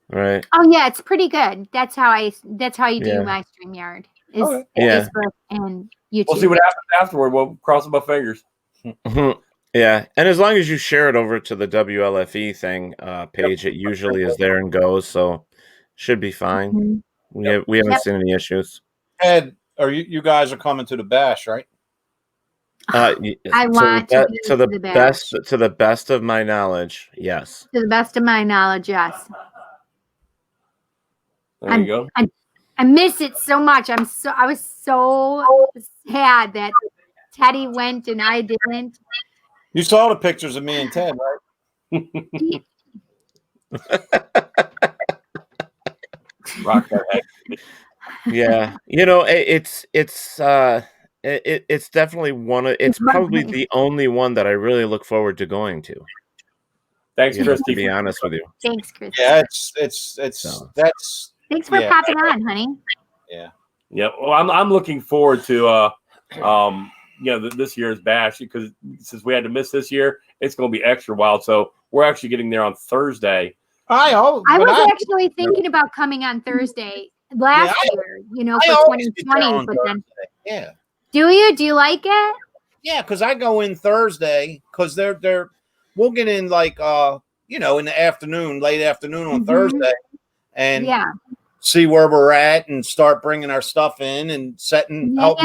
Right.
Oh yeah, it's pretty good. That's how you do my StreamYard. Is Facebook and YouTube.
We'll see what happens afterward. We'll cross my fingers.
Yeah, and as long as you share it over to the WLFE thing page, it usually is there and goes, so should be fine. We haven't seen any issues.
Ed, you guys are coming to the bash, right?
I want to
to the best of my knowledge, yes.
To the best of my knowledge, yes.
There you go.
I miss it so much. I was so sad that Teddy went and I didn't.
You saw the pictures of me and Ted, right?
Rock that head.
Yeah, it's definitely it's probably the only one that I really look forward to going to.
Thanks, Christy.
To be honest with you.
Thanks, Christy.
Yeah, that's.
Thanks for popping on, honey.
Yeah.
Yeah. Well, I'm looking forward to this year's bash because since we had to miss this year, it's going to be extra wild. So we're actually getting there on Thursday.
I was actually thinking about coming on Thursday last year, for 2020. But then, do you like it?
Yeah, because I go in Thursday because we'll get in like in the afternoon, late afternoon on Thursday, and see where we're at and start bringing our stuff in and setting out.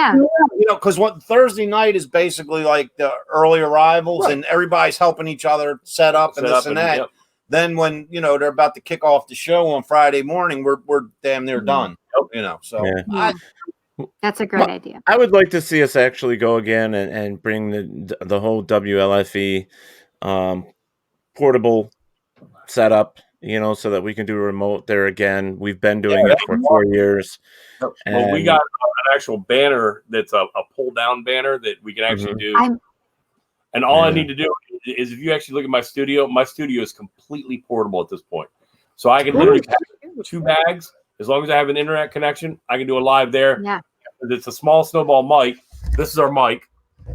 Because what Thursday night is basically like the early arrivals and everybody's helping each other set up and that. Yep. Then when they're about to kick off the show on Friday morning, we're damn near done. So
that's a great idea.
I would like to see us actually go again and bring the whole WLFE portable setup, so that we can do remote there again. We've been doing it for 4 years.
Well, we got an actual banner that's a pull down banner that we can actually do. And all I need to do is if you actually look at my studio is completely portable at this point. So I can literally pack 2 bags. As long as I have an internet connection, I can do a live there.
Yeah.
It's a small snowball mic. This is our mic.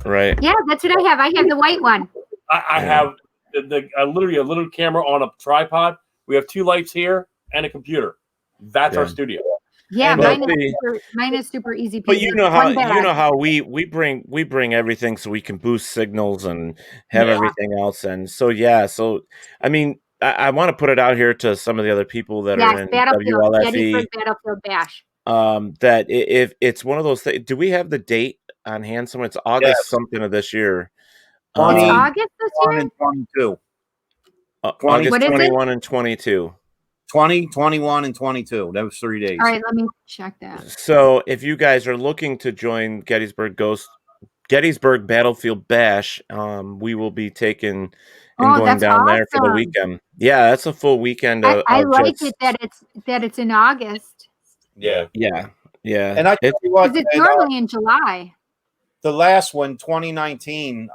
Right.
Yeah, that's what I have. I have the white one.
I have literally a little camera on a tripod. We have 2 lights here and a computer. That's our studio.
Yeah, mine is super easy.
But you know how we bring everything so we can boost signals and have everything else. And so I mean, I want to put it out here to some of the other people that are in WLFE.
Battlefield Bash.
That if it's one of those things, do we have the date on hand somewhere? It's August something of this year.
August this year?
And 22.
August 21 and 22.
20, 21, and 22. That was 3 days.
All right, let me check that.
So if you guys are looking to join Gettysburg Battlefield Bash, we will be taking and going down there for the weekend. Yeah, that's a full weekend.
I like it that it's in August.
Yeah.
And
I tell you what,
it's normally in July.
The last one, 2019,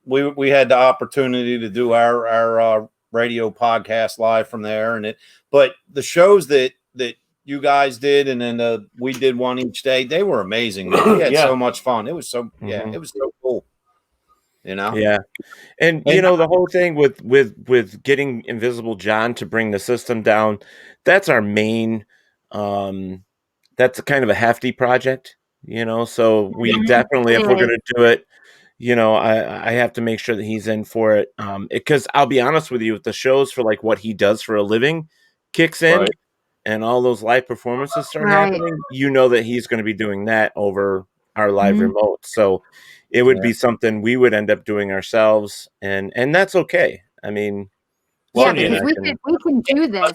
we had the opportunity to do our radio podcast live from there, but the shows that you guys did and then we did one each day, they were amazing. We had so much fun. It was so it was so cool. And
the whole thing with getting Invisible John to bring the system down, that's our main that's kind of a hefty project, so we definitely, if we're going to do it, I have to make sure that he's in for it. Because I'll be honest with you, if the shows for like what he does for a living kicks in and all those live performances start happening, that he's going to be doing that over our live remote. So it would be something we would end up doing ourselves, and that's okay. I mean,
because we can do this.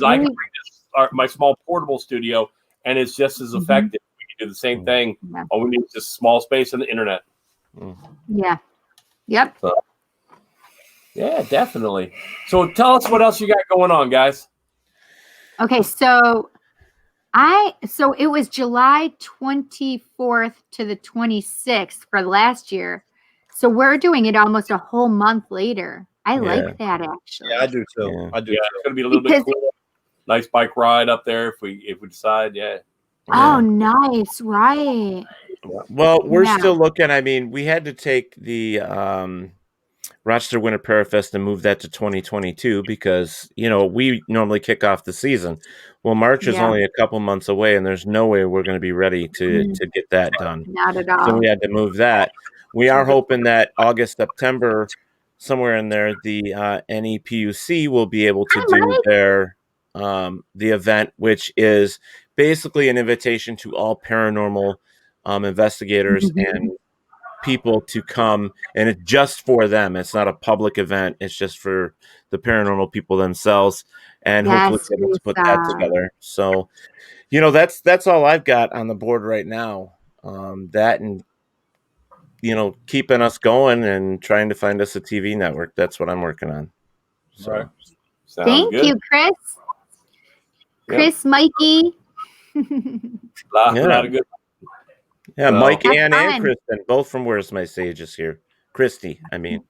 I can bring my small portable studio, and it's just as effective. We can do the same thing. All we need is just small space on the internet.
Yeah. Yep.
So, yeah, definitely. So tell us what else you got going on, guys.
Okay, so it was July 24th to the 26th for last year. So we're doing it almost a whole month later. I like that actually.
Yeah, I do too.
Yeah. It's going to be a little bit cool. Nice bike ride up there if we decide. Yeah.
Oh, nice. Right.
Well, we're still looking. I mean, we had to take the Rochester Winter Parafest and move that to 2022 because, we normally kick off the season. Well, March is only a couple months away, and there's no way we're going to be ready to get that done.
Not at all.
So we had to move that. We are hoping that August, September, somewhere in there, the NEPUC will be able to do their the event, which is basically an invitation to all paranormal investigators and people to come, and it's just for them. It's not a public event. It's just for the paranormal people themselves, and hopefully be able to put that together. So, that's all I've got on the board right now. That and keeping us going and trying to find us a TV network. That's what I'm working on. So.
Right.
Thank you, Chris. Chris, Mikey.
Lot of good.
Yeah, Mike, Ann, and Kristen, both from Where's My Sage is here. Christy, I mean.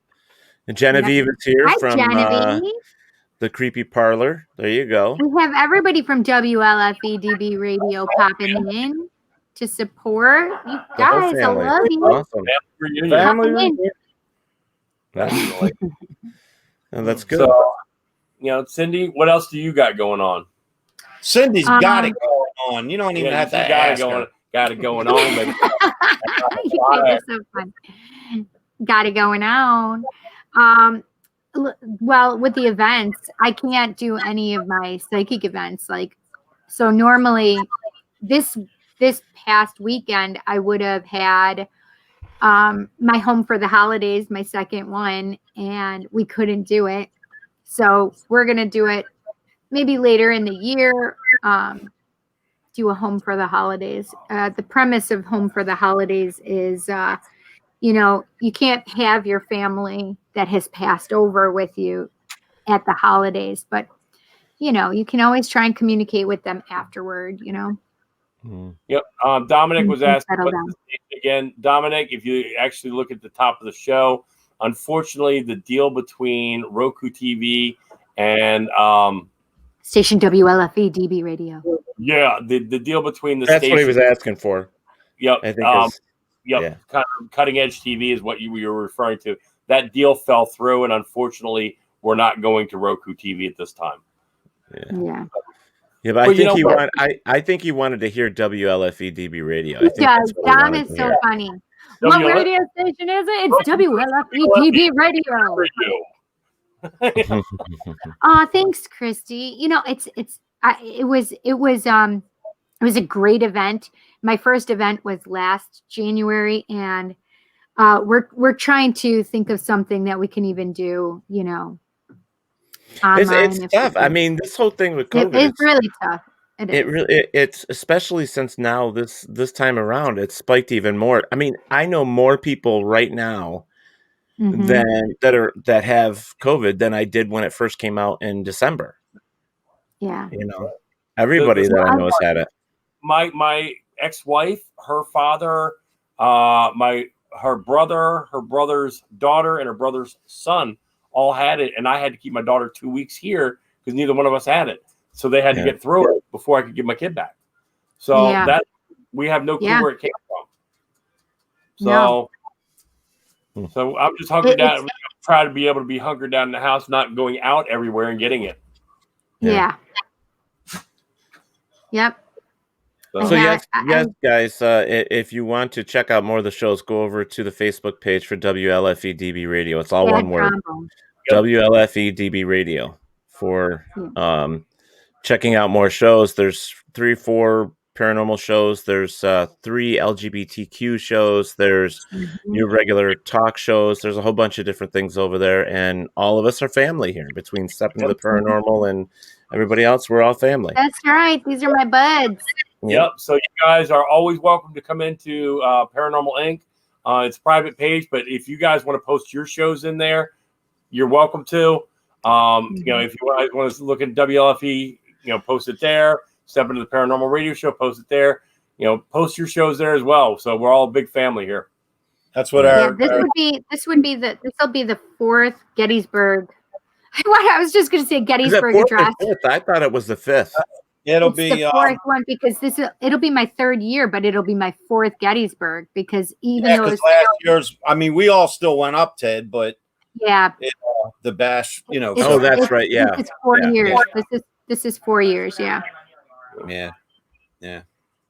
And Genevieve is here from the Creepy Parlor. There you go.
We have everybody from WLFE DB Radio popping in to support. You guys, I love you.
Awesome.
Family
reunion. That's good.
So, Cindy, what else do you got going on?
Cindy's got it going on. You don't even have to ask her.
Got it going on, baby.
You guys are so fun. Got it going on. Well, with the events, I can't do any of my psychic events. So normally this past weekend, I would have had my home for the holidays, my second one, and we couldn't do it. So we're going to do it maybe later in the year. Do a home for the holidays. The premise of home for the holidays is, you can't have your family that has passed over with you at the holidays, but you can always try and communicate with them afterward.
Yep. Dominic was asking again. Dominic, if you actually look at the top of the show, unfortunately, the deal between Roku TV and
Station WLFE DB Radio.
Yeah, the deal between the
That's
station.
what he was asking for.
Yep.
I think
kind of cutting edge TV is what you were referring to. That deal fell through, and unfortunately, we're not going to Roku TV at this time.
Yeah.
Yeah, but I think he wanted to hear WLFE DB Radio.
Dom is so funny. What radio station is it? It's WLFE DB Radio. Thanks, Christy. It was a great event. My first event was last January, and we're trying to think of something that we can even do.
It's tough. I mean, this whole thing with COVID,
it's really tough.
It's especially since now this time around, it's spiked even more. I mean, I know more people right now that have COVID than I did when it first came out in December.
Yeah.
Everybody that I know has had it.
My ex-wife, her father, her brother, her brother's daughter, and her brother's son all had it, and I had to keep my daughter 2 weeks here because neither one of us had it. So they had to get through it before I could give my kid back. So that we have no clue where it came from. So I'm just hunkered down. Try to be able to be hunkered down in the house, not going out everywhere and getting it.
Yeah. Yep.
So yes, guys, if you want to check out more of the shows, go over to the Facebook page for WLFE DB Radio. It's all one word. WLFE DB Radio for checking out more shows. There's 3-4 paranormal shows. There's 3 LGBTQ shows. There's your regular talk shows. There's a whole bunch of different things over there, and all of us are family here. Between Stepping to the Paranormal and everybody else, we're all family.
That's right. These are my buds.
Yep. So you guys are always welcome to come into Paranormal Inc. It's a private page, but if you guys want to post your shows in there, you're welcome to. If you guys want to look at WLFE, post it there. Step into the Paranormal Radio Show, post it there. Post your shows there as well. So we're all a big family here.
That's what
this will be the fourth Gettysburg. I was just going to say Gettysburg Address.
I thought it was the fifth.
It'll
it's
be
the fourth one because it'll be my third year, but it'll be my fourth Gettysburg because even though
last year's, I mean, we all still went up, Ted, but the bash,
that's right. Yeah,
it's 4 years. This is 4 years. Yeah.
Yeah.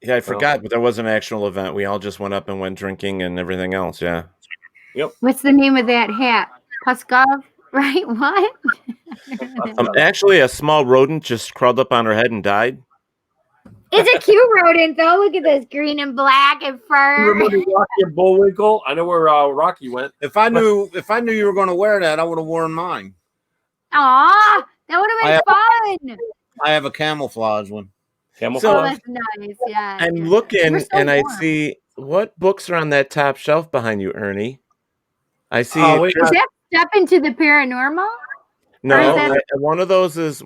I forgot, but there was an actual event. We all just went up and went drinking and everything else. Yeah.
Yep.
What's the name of that hat? Puskov, right? What?
Actually, a small rodent just crawled up on her head and died.
It's a cute rodent, though. Look at this, green and black and fur.
You remember Rocky and Bullwinkle? I know where Rocky went.
If I knew you were going to wear that, I would have worn mine.
Aw, that would have been fun.
I have a camouflage one.
Camouflage.
That's nice. Yeah.
I'm looking and I see what books are on that top shelf behind you, Ernie. I see.
Is that Step into the Paranormal?
No, one of those is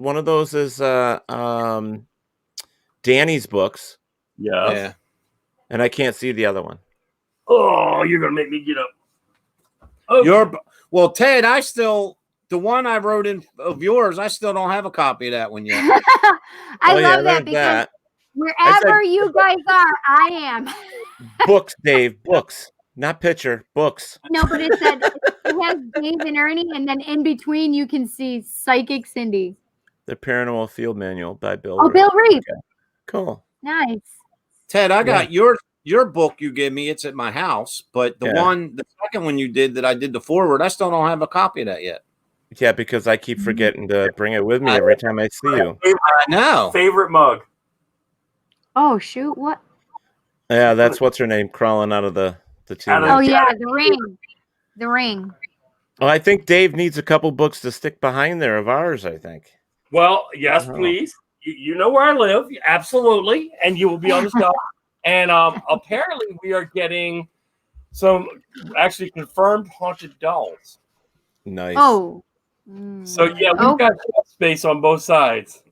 Danny's books.
Yeah.
And I can't see the other one.
Oh, you're gonna make me get up. Oh.
Ted, the one I wrote in of yours, I still don't have a copy of that one yet.
I love that because wherever you guys are, I am.
Books, Dave, books, not picture, books.
No, but it has Dave and Ernie, and then in between you can see Psychic Cindy.
The Paranormal Field Manual by Bill.
Oh, Bill Reed.
Okay. Cool.
Nice.
Ted, I got your book you gave me. It's at my house, but the second one you did that I did the forward, I still don't have a copy of that yet.
Yeah, because I keep forgetting to bring it with me every time I see you.
I know.
Favorite mug.
Oh shoot! What?
Yeah, that's what's her name crawling out of the team.
Oh yeah, the ring. The ring.
Well, I think Dave needs a couple books to stick behind there of ours, I think.
Well, yes, please. You know where I live, absolutely, and you will be on the stuff. And apparently, we are getting some actually confirmed haunted dolls.
Nice.
Oh.
So yeah, we've got space on both sides.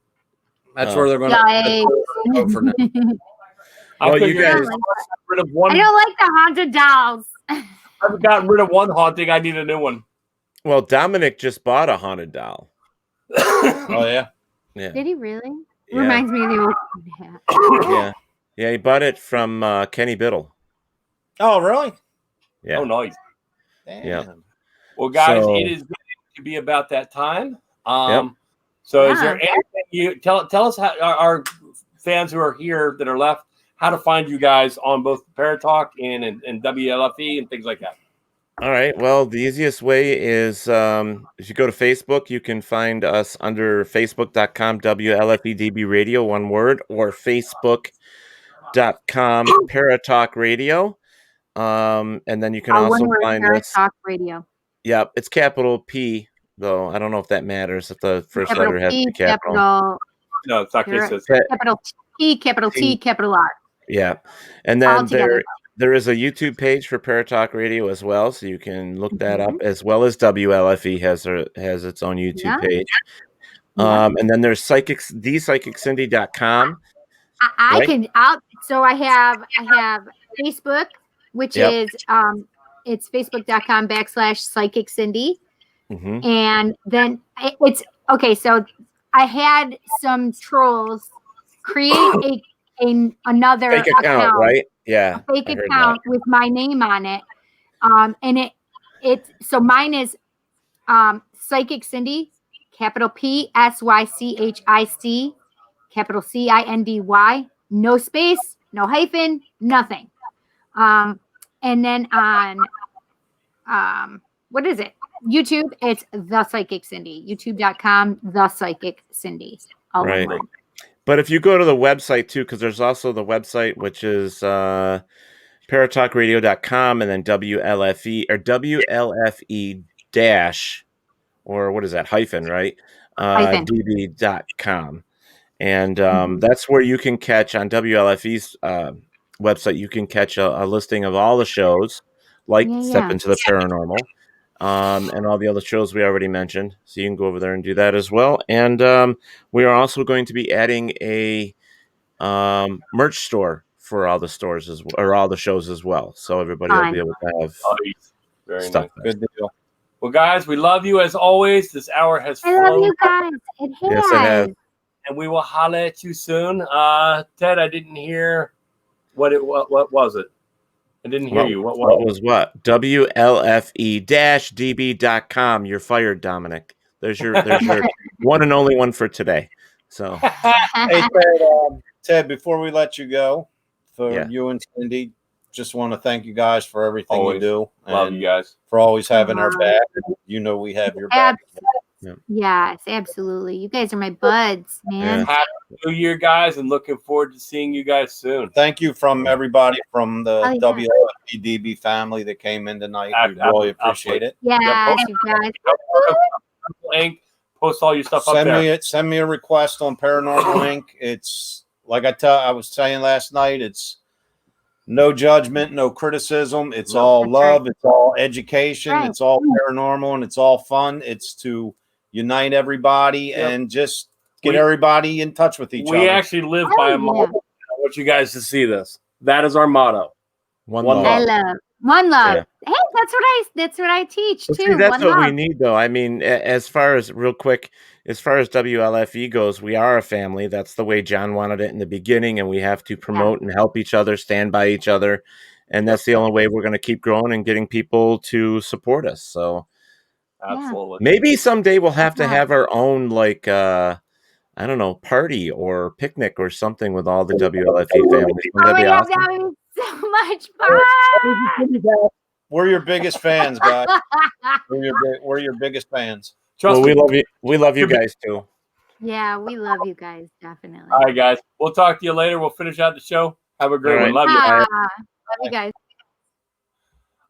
That's where they're going to go for now.
You guys.
Rid of one.
I don't like the haunted dolls.
I've gotten rid of one haunting. I need a new one.
Well, Dominic just bought a haunted doll.
Oh yeah.
Yeah.
Did he really?
Yeah.
Reminds me of the old hat.
Yeah, he bought it from Kenny Biddle.
Oh, really?
Yeah.
Oh, nice.
Damn.
Yeah.
Well, guys, it is going to be about that time. So is there anything you tell us how our fans who are here that are left how to find you guys on both Paratalk and WLFE and things like that?
All right. Well, the easiest way is if you go to Facebook, you can find us under facebook.com WLFE DB Radio, one word, or facebook.com Paratalk Radio. And then you can also find us.
Paratalk Radio.
Yeah, it's capital P, though. I don't know if that matters if the first letter has to be capital.
No, it's not capital
P, capital T, capital R.
Yeah. And then there is a YouTube page for Paratalk Radio as well, so you can look that up, as well as WLFE has its own YouTube page. And then there's thepsychiccindy.com.
So I have Facebook, which is it's facebook.com/Psychic Cindy. And then it's okay. So I had some trolls create another
fake account, right? Yeah,
a fake account with my name on it. And so mine is Psychic Cindy, capital PSYCHIC, capital CINDY, no space, no hyphen, nothing. And then on what is it? YouTube, it's The Psychic Cindy. YouTube.com, The Psychic Cindy.
Right. But if you go to the website too, because there's also the website, which is paratalkradio.com and then WLFE or WLFE dash, or what is that, hyphen, right? DB.com. And that's where you can catch on WLFE's website, you can catch a listing of all the shows, like Step Into the Paranormal. And all the other shows we already mentioned. So you can go over there and do that as well. And we are also going to be adding a merch store for all the stores or all the shows as well. So everybody will be able to have
very
stuff.
Nice.
Good deal.
Well, guys, we love you as always. This hour has flown.
I love you guys. It has.
Yes, it has.
And we will holler at you soon. Ted, I didn't hear what was it? I didn't hear you. What
was what? WLFE-DB.com. You're fired, Dominic. There's your one and only one for today. So
hey Ted, before we let you go, you and Cindy, just want to thank you guys for everything you do.
Love you guys.
For always having our back. You know we have your back.
Yes, absolutely. You guys are my buds, man.
Happy New Year, guys, and looking forward to seeing you guys soon.
Thank you from everybody from the WLFE DB family that came in tonight. We really appreciate it.
Yeah, you guys.
Post all your stuff up there.
Send me a request on Paranormal Inc. It's like I was saying last night. It's no judgment, no criticism. It's all love. It's all education. It's all paranormal, and it's all fun. It's to unite everybody and just get everybody in touch with each other.
We actually live by a motto. I want you guys to see this. That is our motto.
One love.
I love. One love. Yeah. Hey, that's what I teach too.
See, that's what we need, though. I mean, as far as WLFE goes, we are a family. That's the way John wanted it in the beginning, and we have to promote and help each other, stand by each other, and that's the only way we're going to keep growing and getting people to support us. So,
absolutely,
maybe someday we'll have to have our own, like, I don't know, party or picnic or something with all the WLFE families. Wouldn't that be awesome?
That would be so much fun.
We're your biggest fans, guys. We're your biggest fans.
Well, we love you. We love you guys too.
Yeah, we love you guys, definitely.
All right, guys. We'll talk to you later. We'll finish out the show. Have a great one. Love you.
Love you guys.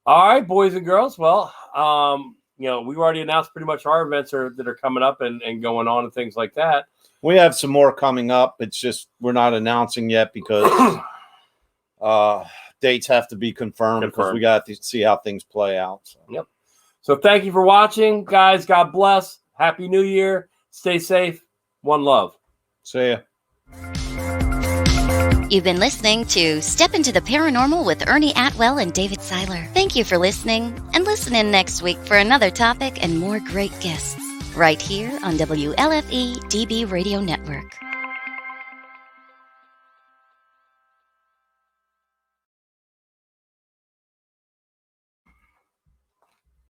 All right, boys and girls. Well, we've already announced pretty much our events that are coming up and going on and things like that.
We have some more coming up. It's just we're not announcing yet because dates have to be confirmed because we got to see how things play out. So.
Yep. So thank you for watching, guys. God bless. Happy New Year. Stay safe. One love.
See ya.
You've been listening to Step Into the Paranormal with Ernie Atwell and David Seiler. Thank you for listening, and listen in next week for another topic and more great guests right here on WLFE DB Radio Network.